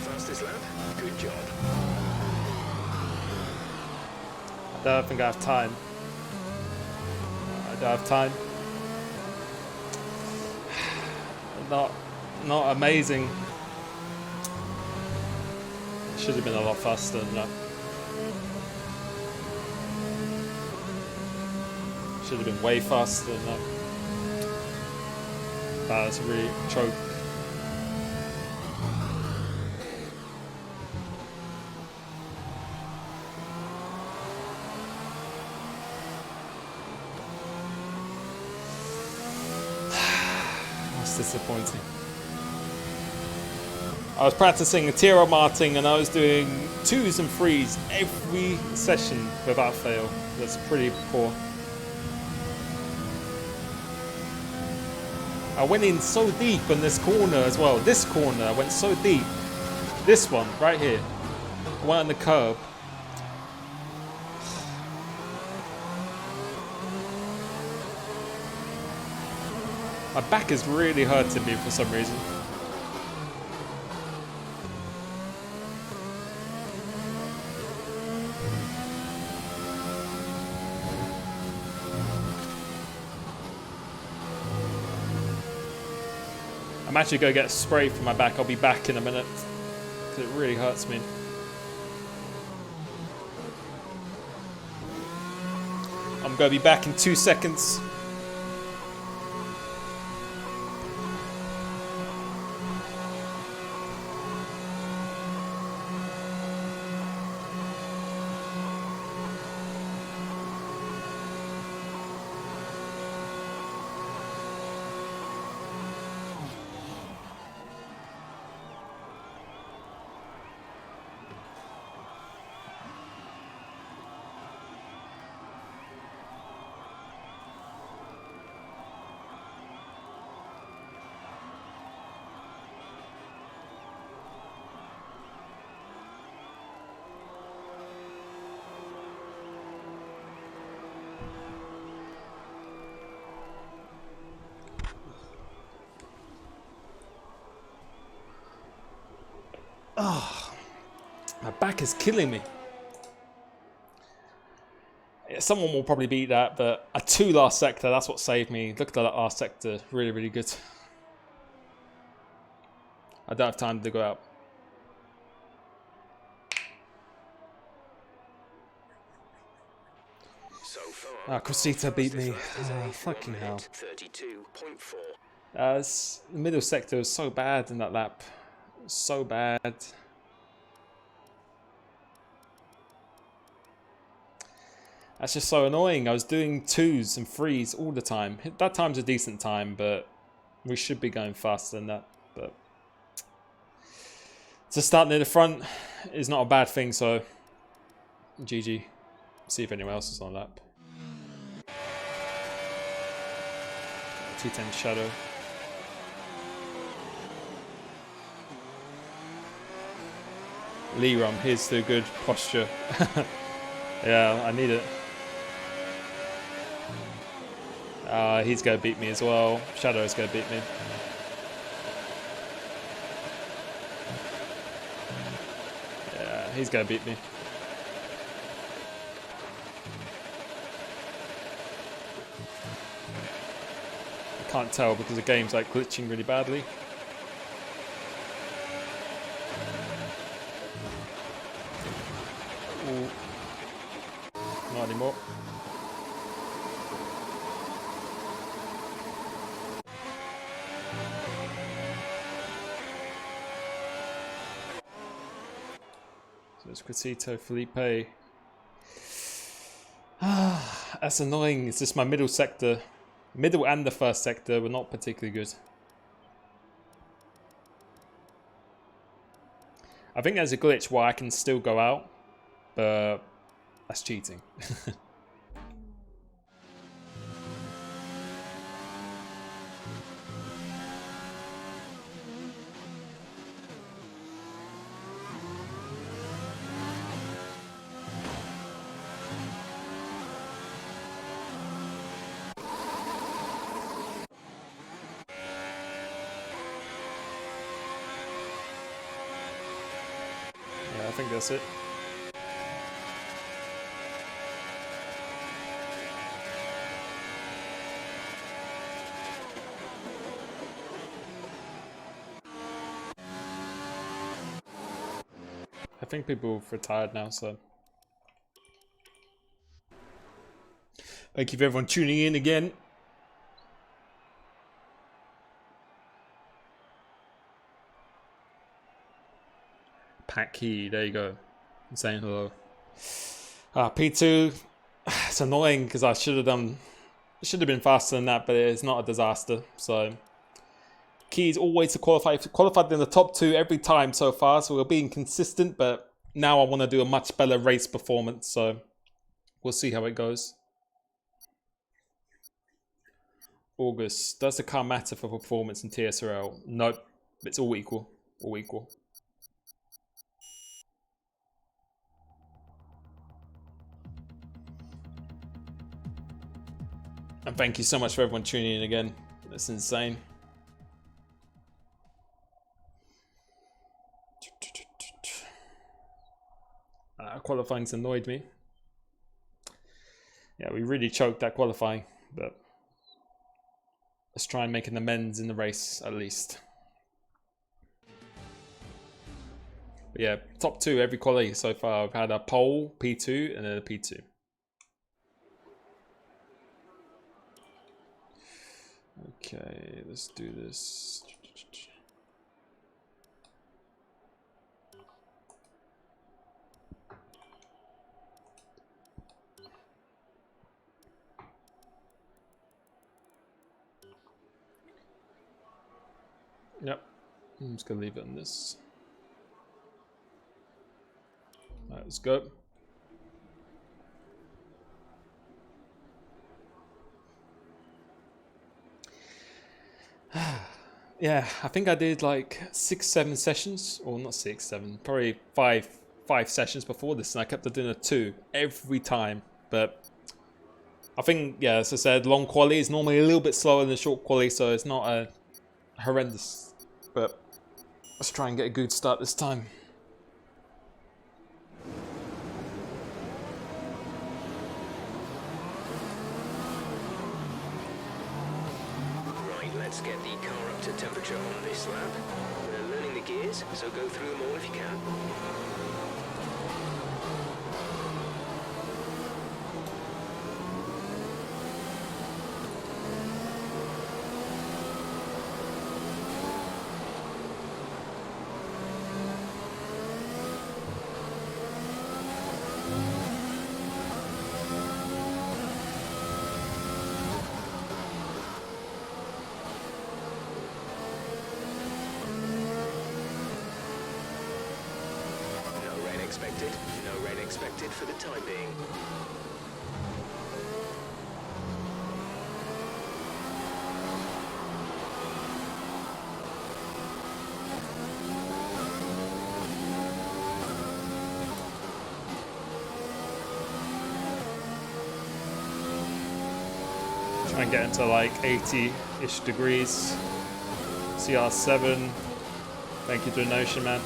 Fastest lap. Good job. I don't think I have time. I don't have time. Not amazing. Should have been a lot faster than that. Should have been way faster than that. That was really choke. Disappointing. I was practicing a TSRL marting and I was doing 2s and 3s every session without fail. That's pretty poor. I went in so deep in this corner as well. This corner I went so deep. This one right here. I went on the curb. My back is really hurting me for some reason. I'm actually going to get a spray for my back. I'll be back in a minute because it really hurts me. I'm going to be back in 2 seconds. Oh, my back is killing me. Yeah, someone will probably beat that, but a 2 last sector, that's what saved me. Look at that last sector, really, really good. I don't have time to go out. So far, Cressita beat me. fastest lap is a Fucking 1 hell. minute 32.4. The middle sector was so bad in that lap. So bad. That's just so annoying. I was doing 2s and 3s all the time. That time's a decent time, but we should be going faster than that. But to start near the front is not a bad thing, so GG. See if anyone else is on lap. T10 Shadow. Liram, here's the good posture. Yeah, I need it. He's going to beat me as well. Shadow's going to beat me. Yeah, he's going to beat me. I can't tell because the game's like glitching really badly. Ooh. Not anymore. So it's Cressito, Felipe. That's annoying. It's just my middle sector. Middle and the first sector were not particularly good. I think there's a glitch where I can still go out, but that's cheating. Yeah, I think that's it. I think people have retired now, so. Thank you for everyone tuning in again. Pat Key, there you go. Saying hello. P2, it's annoying because I should have been faster than that, but it's not a disaster. So key is always to qualify. Qualified in the top 2 every time so far, so we're being consistent, but now I want to do a much better race performance, so we'll see how it goes. August, does the car matter for performance in TSRL? Nope, it's all equal. All equal. And thank you so much for everyone tuning in again. That's insane. Qualifying's annoyed me. Yeah, we really choked that qualifying, but let's try and make an amends in the race at least. But yeah, top 2 every quality so far. I've had a pole, P2, and then a P2. Okay, let's do this. Yep, I'm just gonna leave it on this. Alright, let's go. Yeah, I think I did like 6-7 sessions, or not 6-7, probably five sessions before this, and I kept doing a 2 every time. But I think, yeah, as I said, long quali is normally a little bit slower than short quali, so it's not a horrendous. But let's try and get a good start this time. Let's get the car up to temperature on this lap. We're learning the gears, so go through them all if you can. expected for the time being. Try and get into like 80-ish degrees. CR7. Thank you to the Notion, man.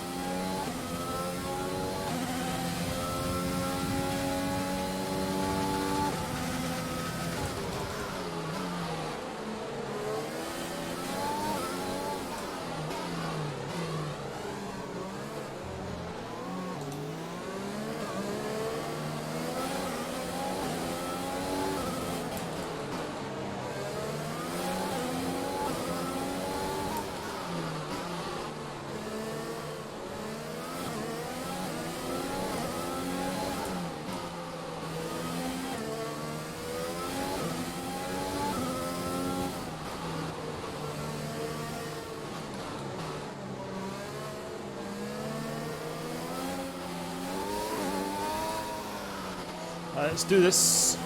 Let's do this.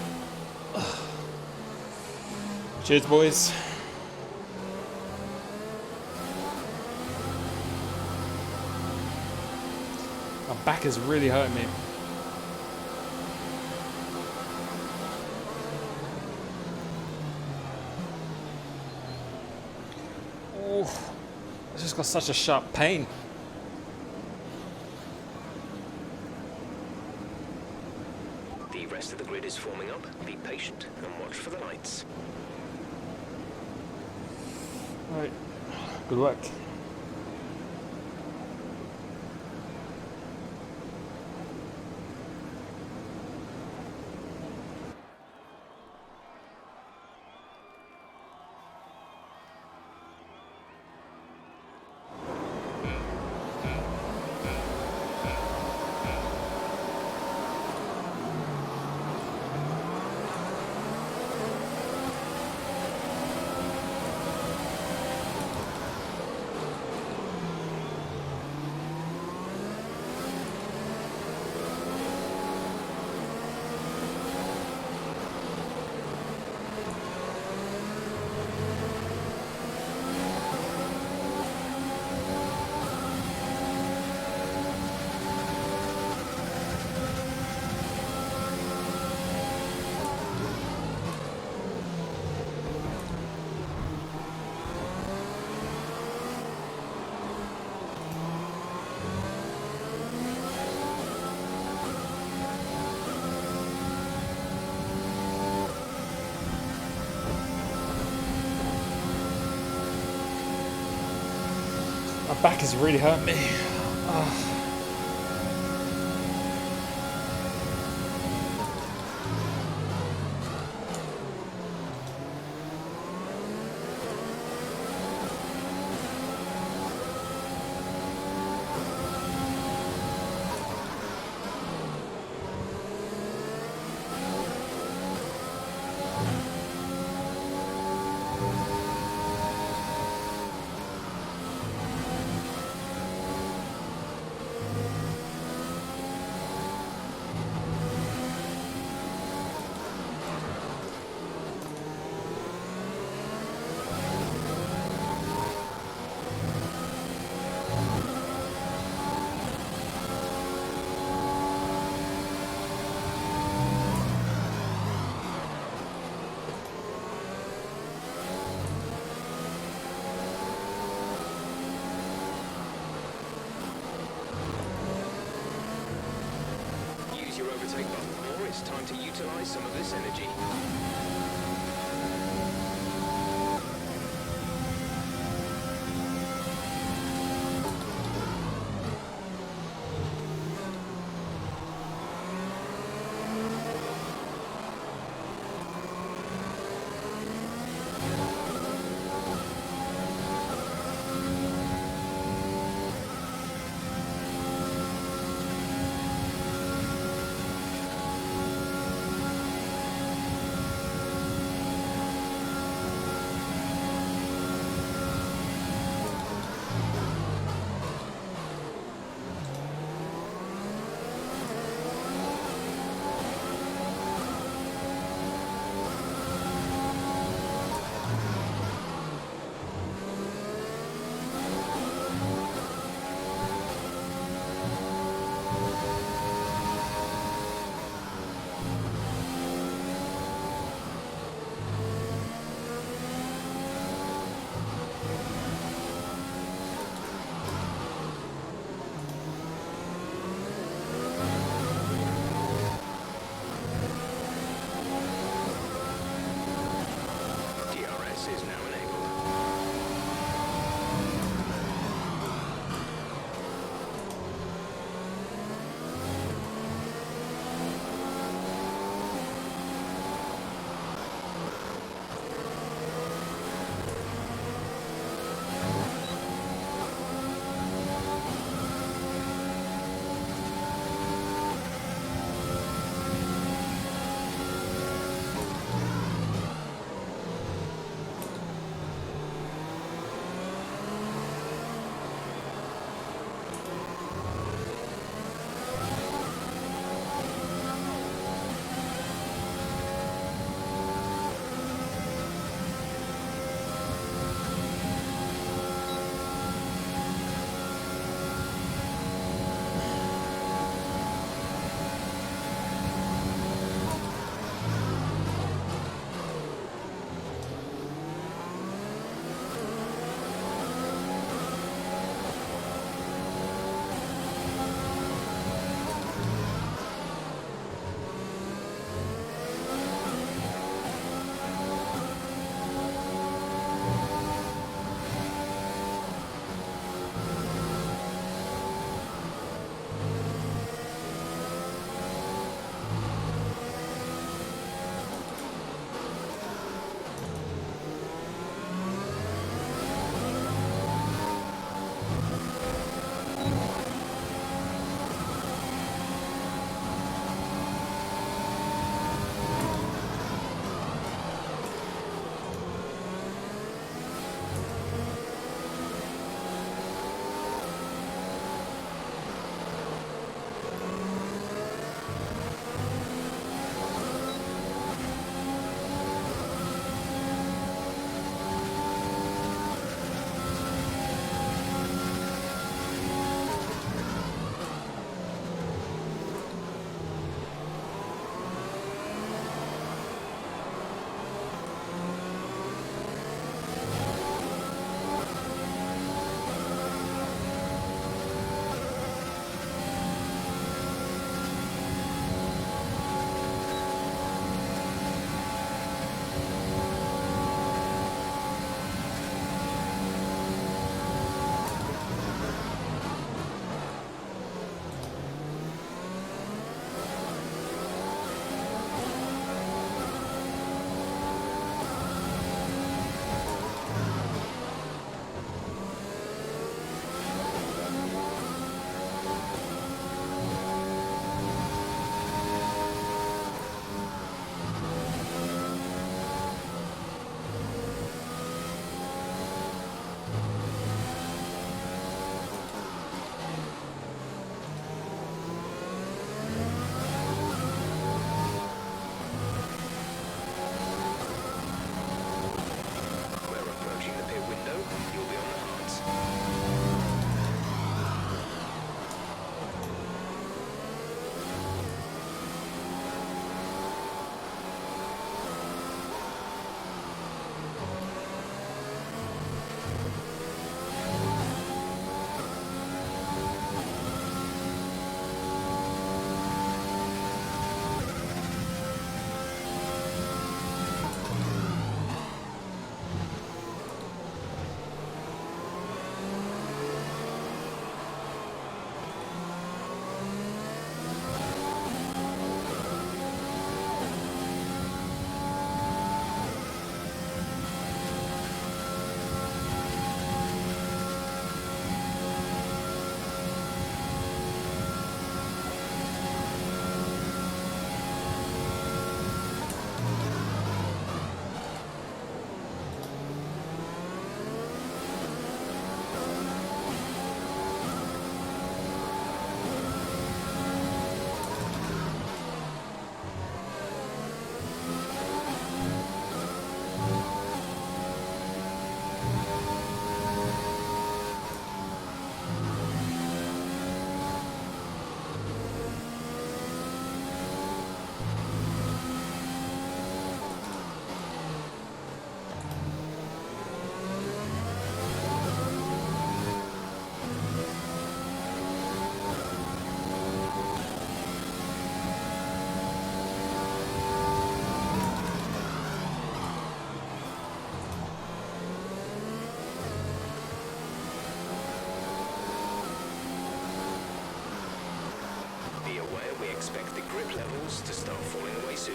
Cheers, boys. My back is really hurting me. Oh, I just got such a sharp pain. The rest of the grid is forming up. Be patient and watch for the lights. Right. Good luck. My back is really hurting me. Use your overtake button, or it's time to utilize some of this energy. grip levels to start falling away soon.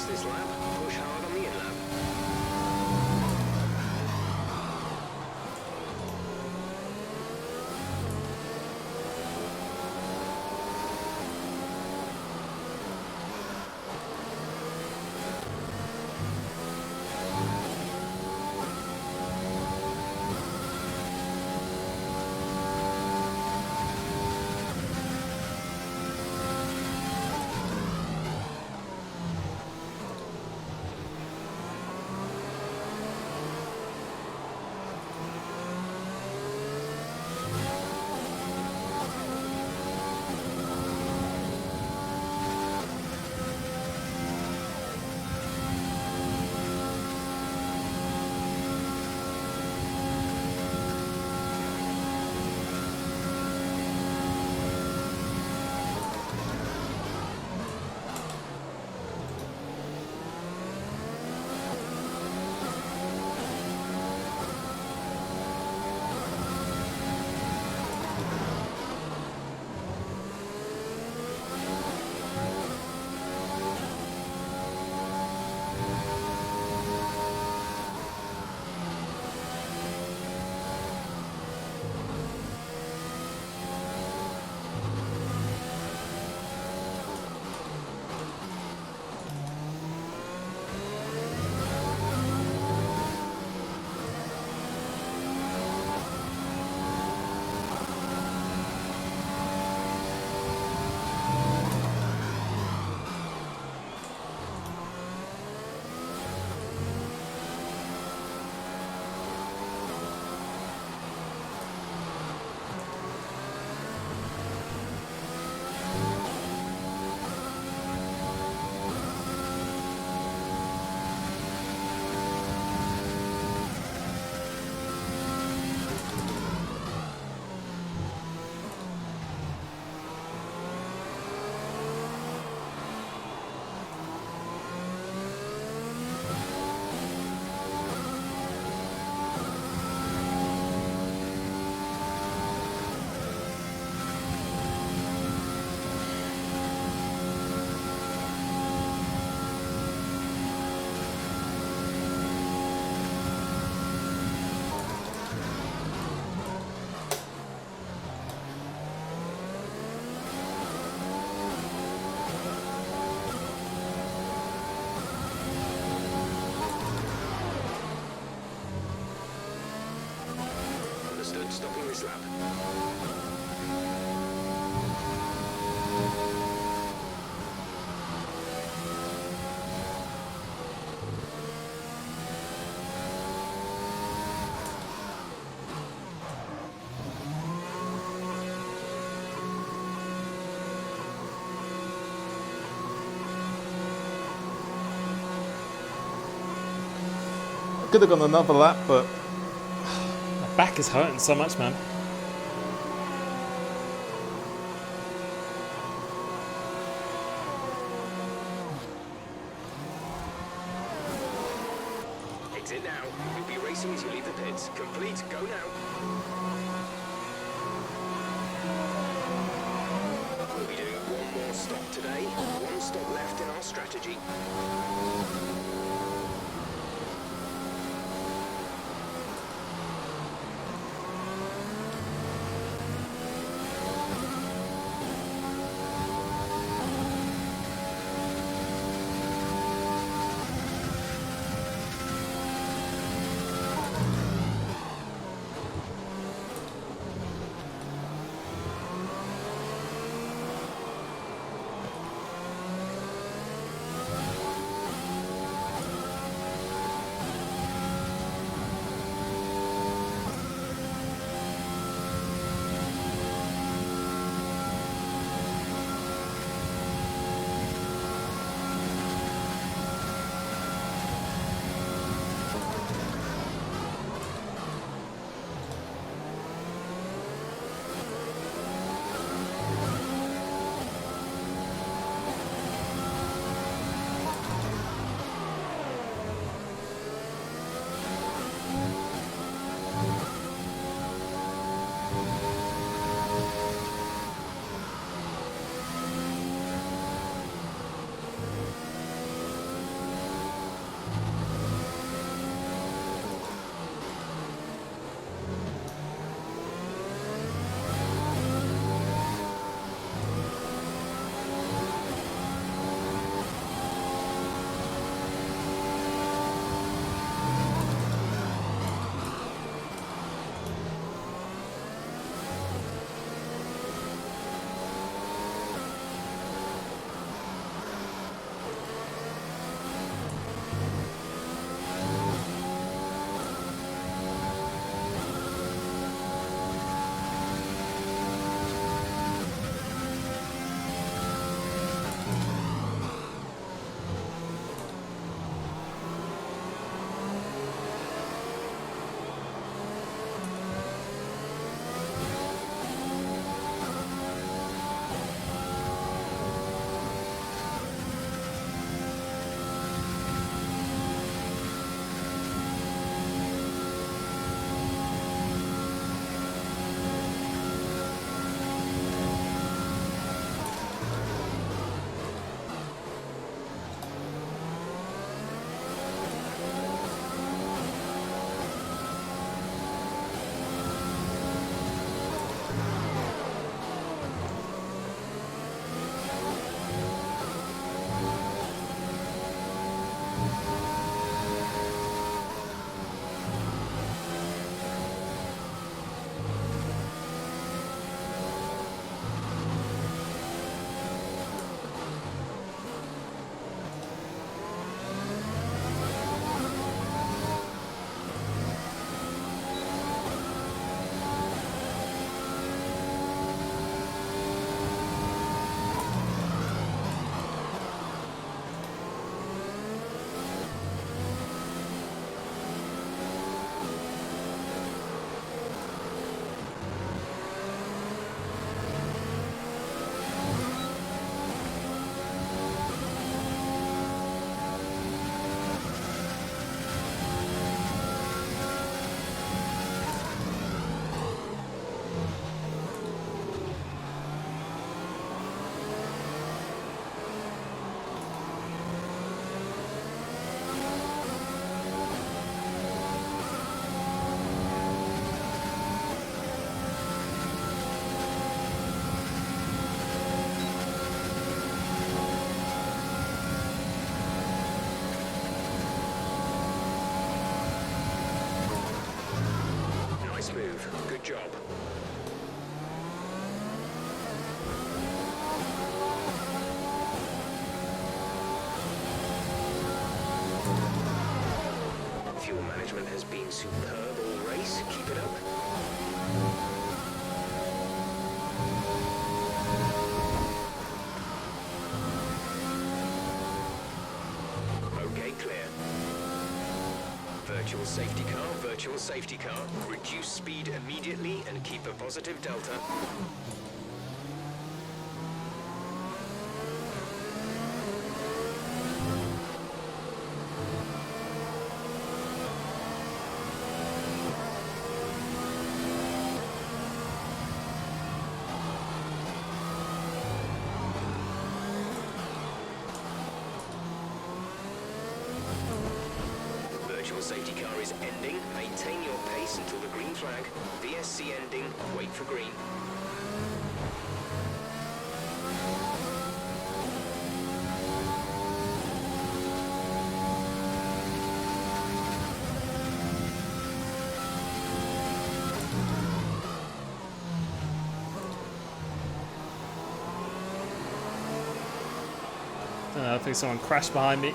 This lap, push hard on the in-lap. Stopping this lap. Could have gone another lap, but my back is hurting so much, man. Exit now. You'll be racing as you leave the pits. Complete. Go now. strategy. Good job. Fuel management has been superb all race. Keep it up. Okay, clear. Virtual safety car. Reduce speed immediately and keep a positive delta. the safety car is ending. Maintain your pace until the green flag. VSC ending. Wait for green. I think someone crashed behind me.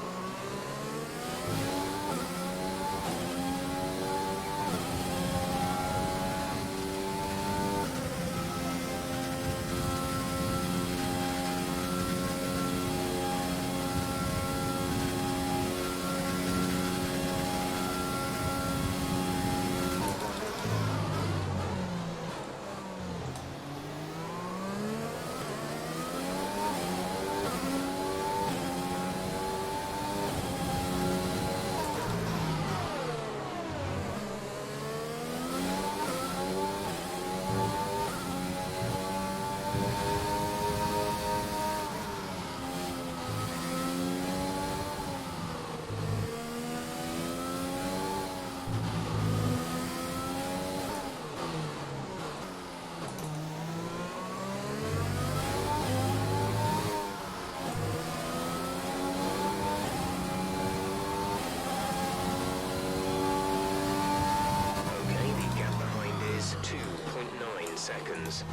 Seconds.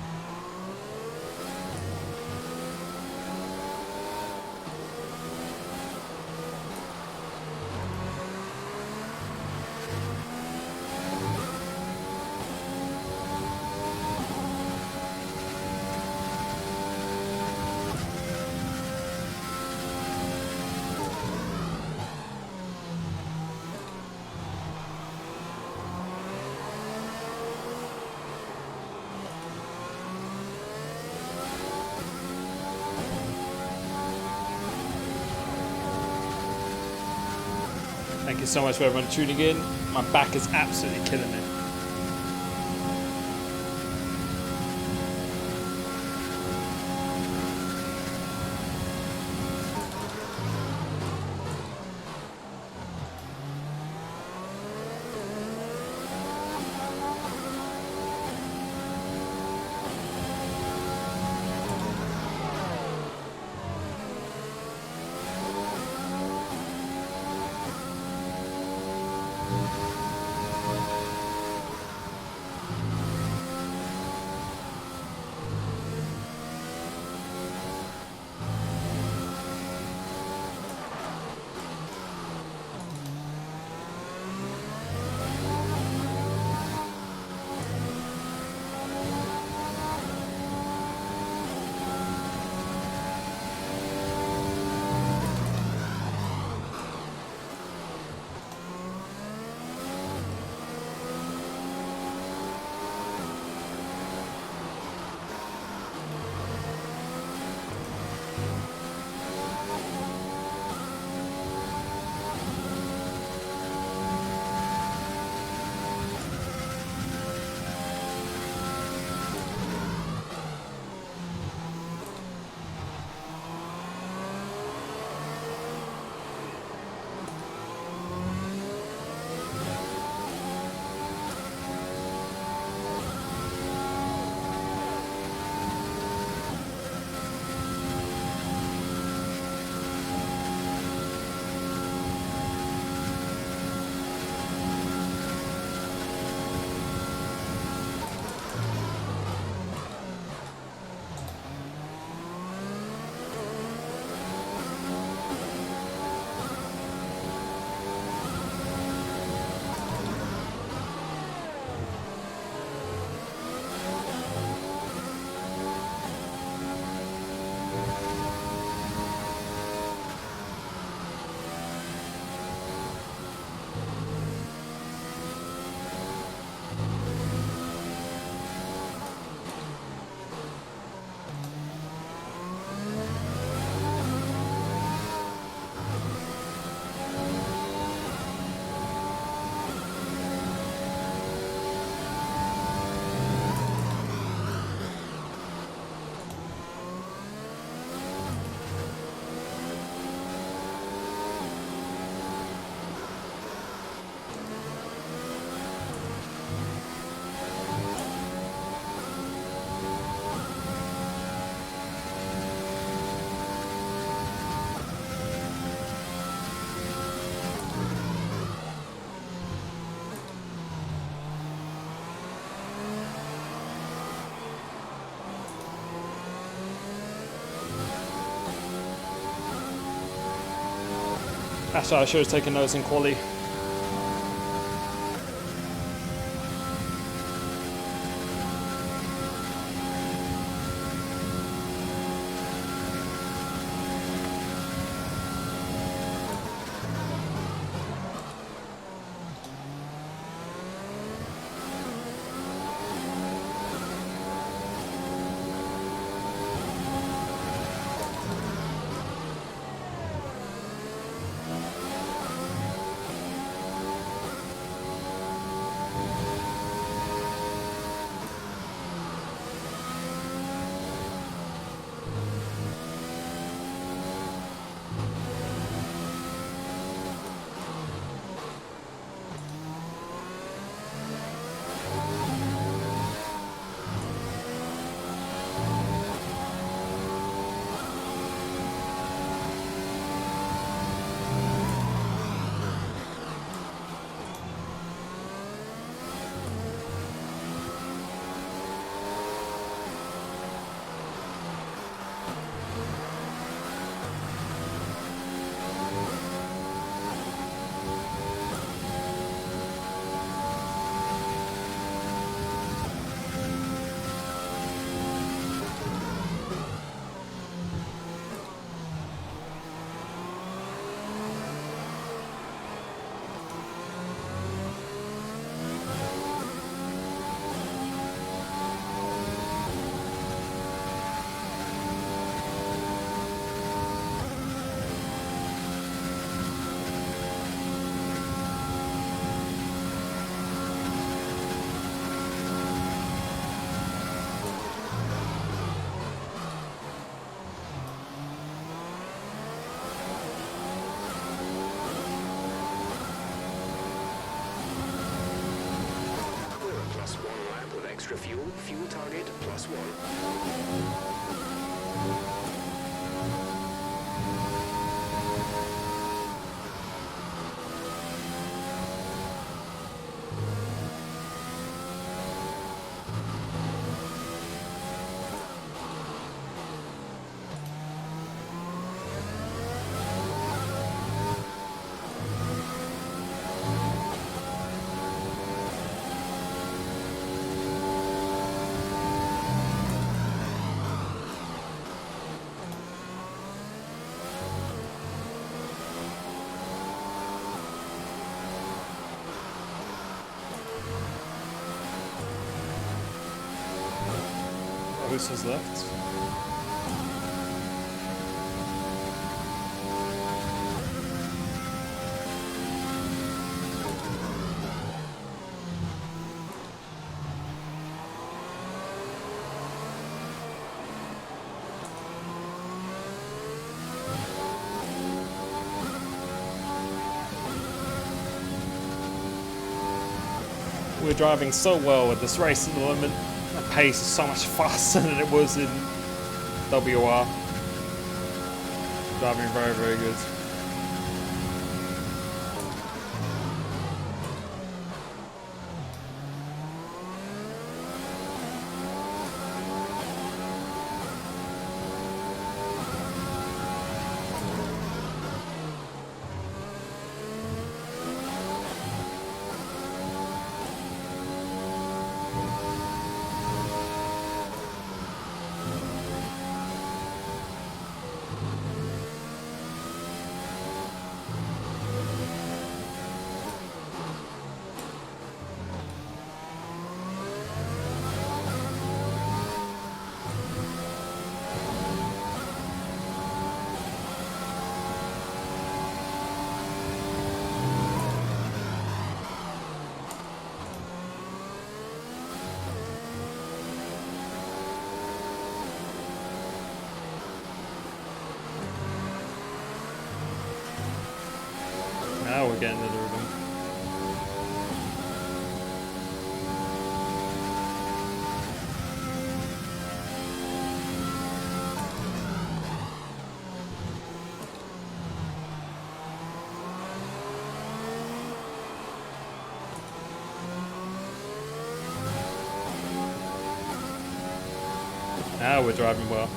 Thank you so much for everyone tuning in. My back is absolutely killing me. Actually, I should have taken notes in quali. Extra fuel, fuel target +1. Who's his left? We're driving so well at this race at the moment. The pace is so much faster than it was in WR. Driving very, very good. Now we're getting to the rhythm. Now we're driving well.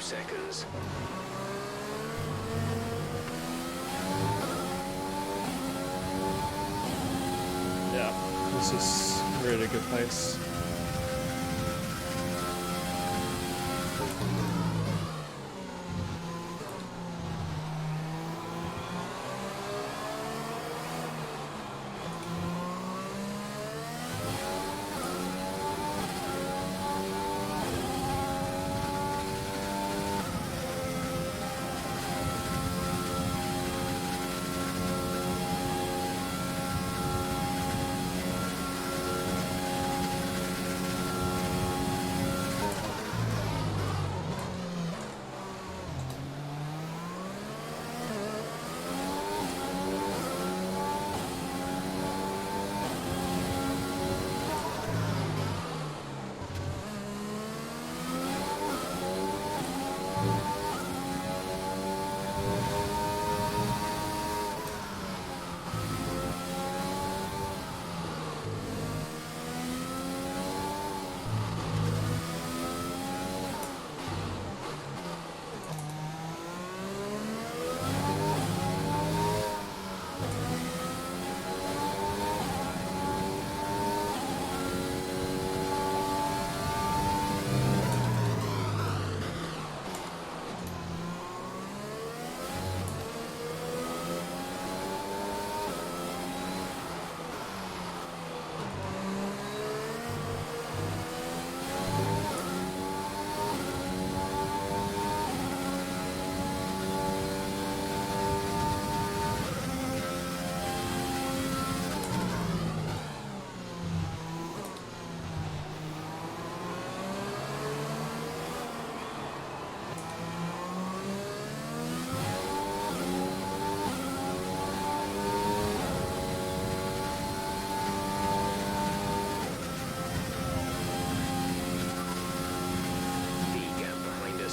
seconds. Yeah, this is really good pace.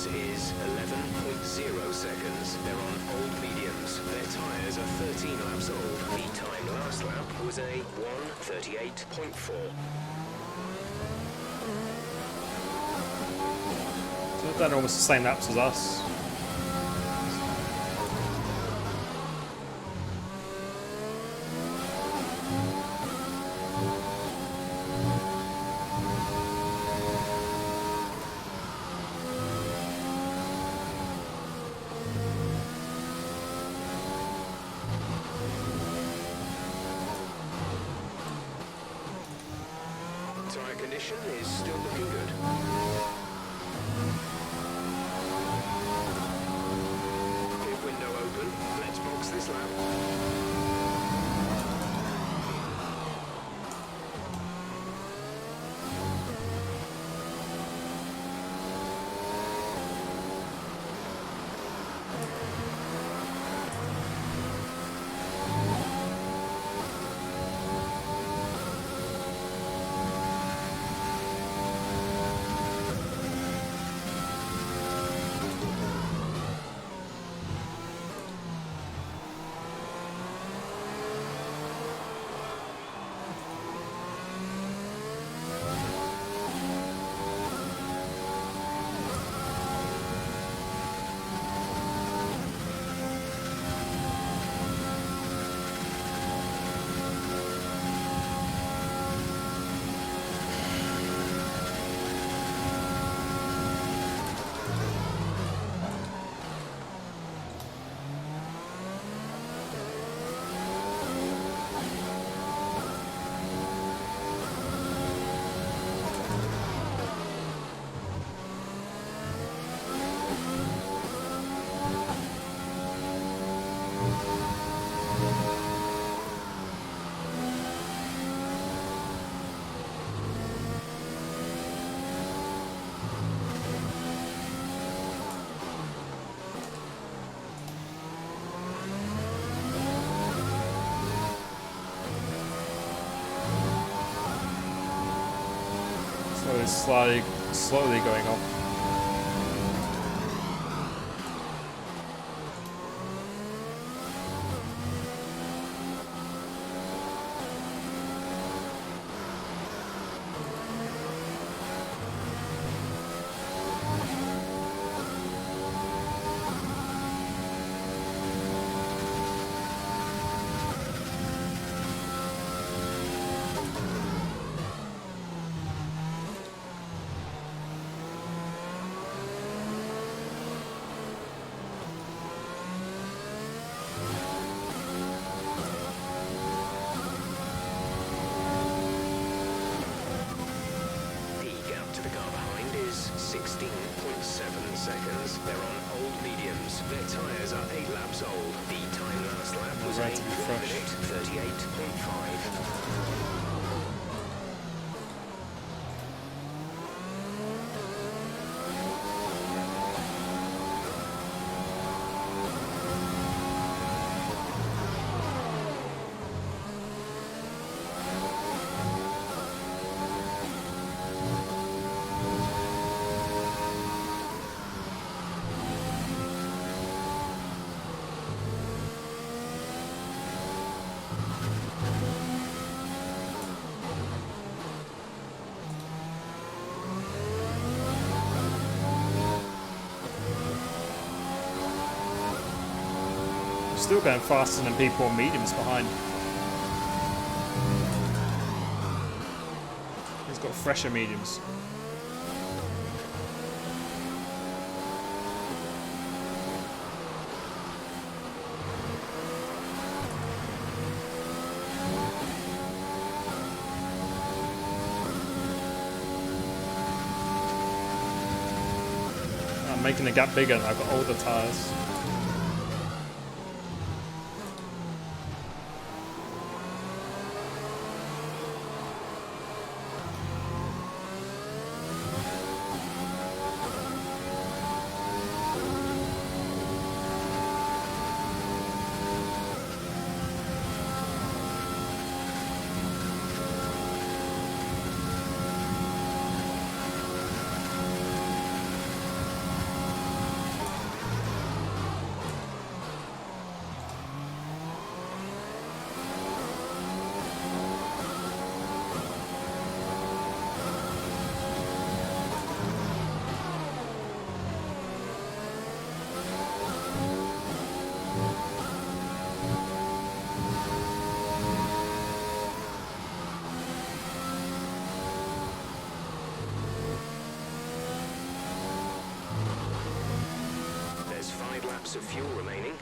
Is 11.0 seconds. They're on old mediums. Their tyres are 13 laps old. The time last lap was a 1:38.4. So they've done almost the same laps as us. Tyre condition is still looking good. Pit window open. Let's box this lap. So it's like slowly going up. 16.7 seconds. They're on old mediums. Their tyres are 8 laps old. The time last lap was Right a to be 1 fresh. minute 38.5. Still going faster than people on mediums behind. He's got fresher mediums. I'm making the gap bigger and I've got older tyres. There's 5 laps of fuel remaining.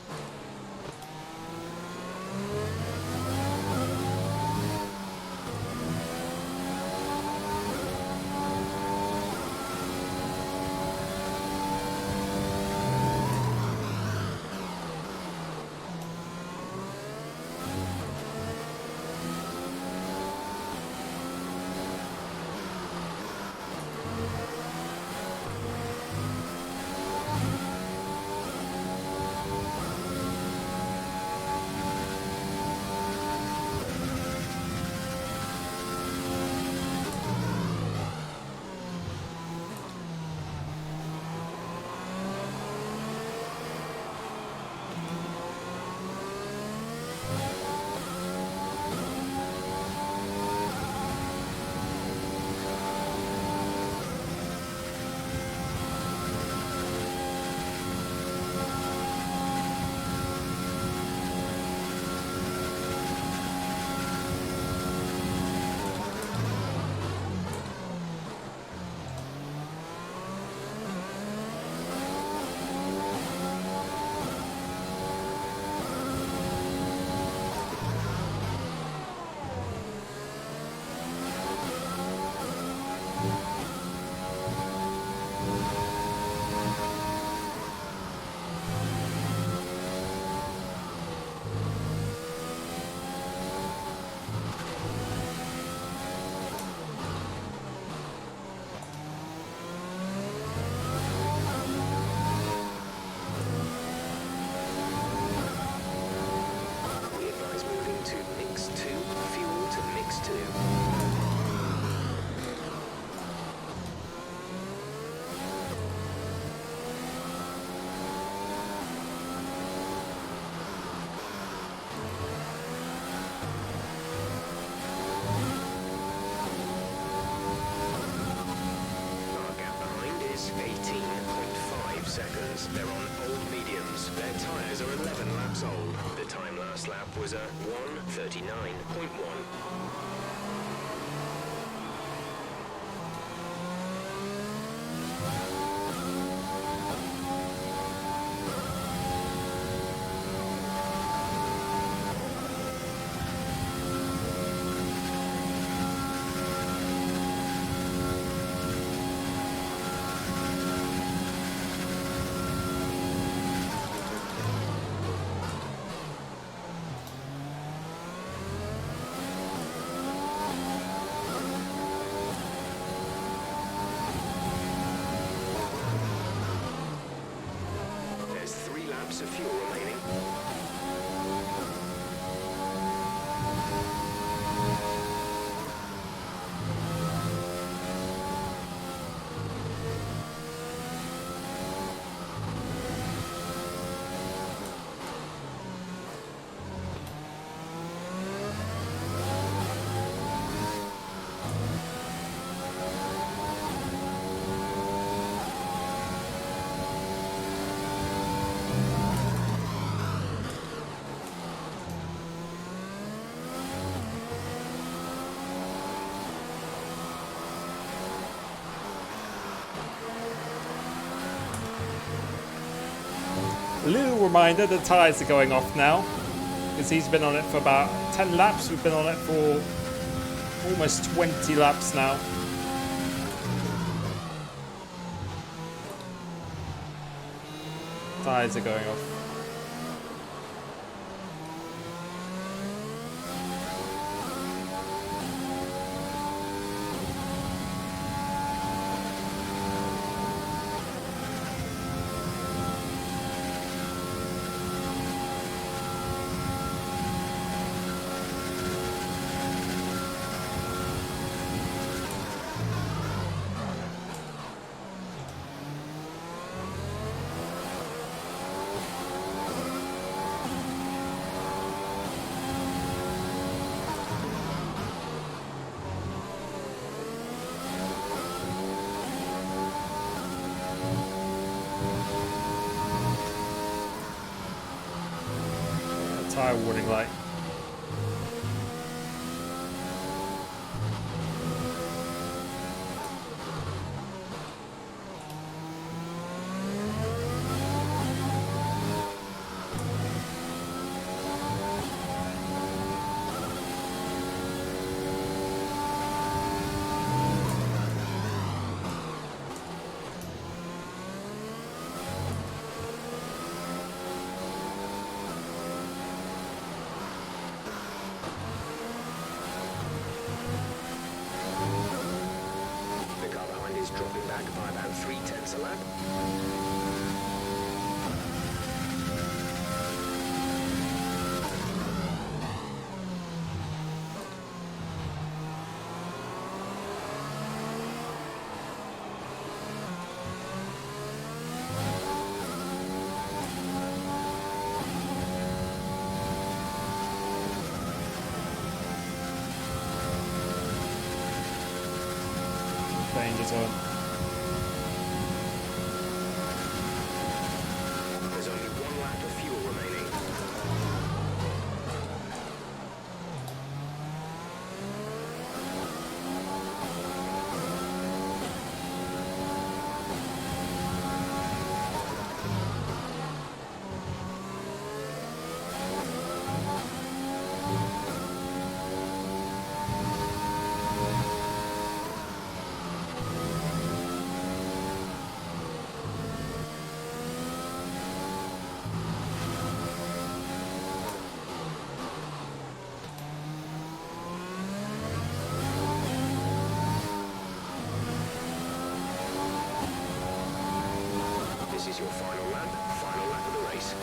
seconds. They're on old mediums. Their tyres are 11 laps old. The time last lap was a 1:39.1. of fuel remaining. A little reminder, the tyres are going off now, because he's been on it for about 10 laps. We've been on it for almost 20 laps now. Tyres are going off. Tyre warning light. Dropping back by about 0.3 a lap. Danger zone. There's only 1 lap of fuel remaining. This is your final lap of the race.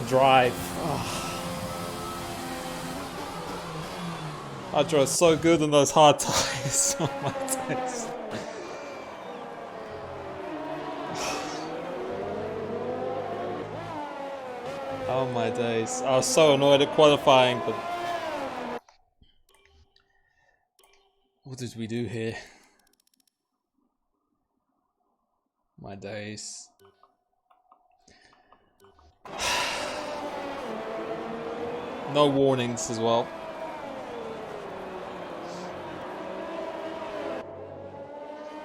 the drive. Oh. I drove so good on those hard tires. Oh my days. Oh my days. I was so annoyed at qualifying, but what did we do here? My days. No warnings as well.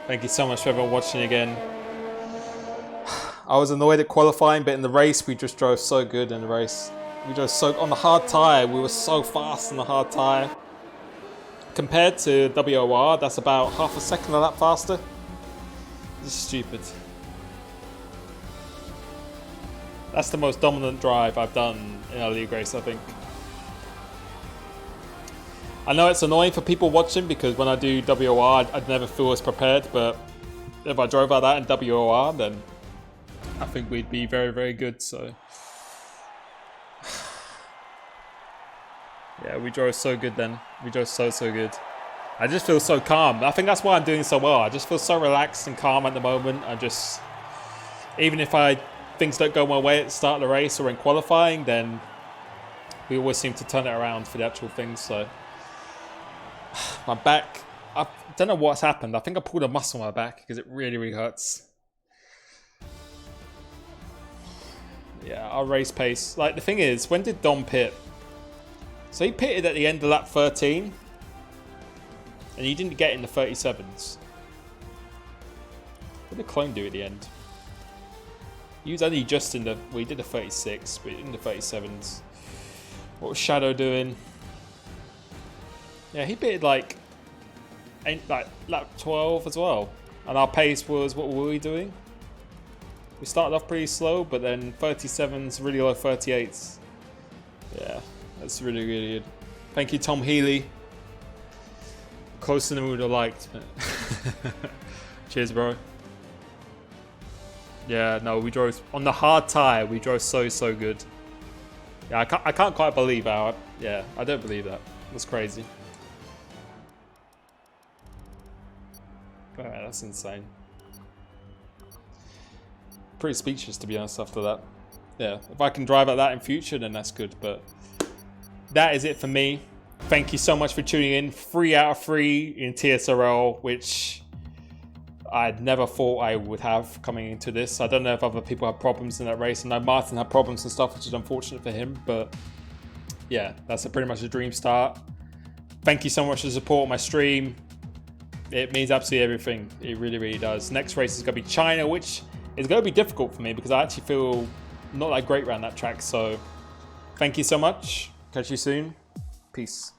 Thank you so much for everyone watching again. I was annoyed at qualifying, but in the race we just drove so good in the race. We drove so on the hard tyre, we were so fast on the hard tyre. Compared to WOR, that's about half a second of that faster. This is stupid. That's the most dominant drive I've done in a league race, I think. I know it's annoying for people watching because when I do WOR, I'd never feel as prepared, but if I drove like that in WOR, then I think we'd be very, very good, so. Yeah, we drove so good then. We drove so good. I just feel so calm. I think that's why I'm doing so well. I just feel so relaxed and calm at the moment. I just, even if things don't go my way at the start of the race or in qualifying, then we always seem to turn it around for the actual things, so. My back, I don't know what's happened. I think I pulled a muscle in my back because it really, really hurts. Yeah, our race pace. Like, the thing is, when did Dom pit? So he pitted at the end of lap 13. And he didn't get in the 37s. What did Clone do at the end? He was only just in the... Well, he did the 36, but in the 37s. What was Shadow doing? Yeah, he pitted like lap 12 as well. And our pace was... What were we doing? We started off pretty slow, but then 37s, really low 38s. Yeah, that's really, really good. Thank you, Tom Healy. Closer than we would have liked. Cheers, bro. Yeah, no, we drove... On the hard tyre, we drove so good. Yeah, I can't quite believe how... Yeah, I don't believe that. That's crazy. Alright, that's insane. Pretty speechless, to be honest, after that. Yeah, if I can drive like that in future, then that's good, but that is it for me. Thank you so much for tuning in. 3 out of 3 in TSRL, which I'd never thought I would have coming into this. I don't know if other people have problems in that race. I know Martin had problems and stuff, which is unfortunate for him, but yeah, that's pretty much a dream start. Thank you so much for the support on my stream. It means absolutely everything. It really, really does. Next race is going to be China, which is going to be difficult for me because I actually feel not that great around that track. So thank you so much. Catch you soon. Peace.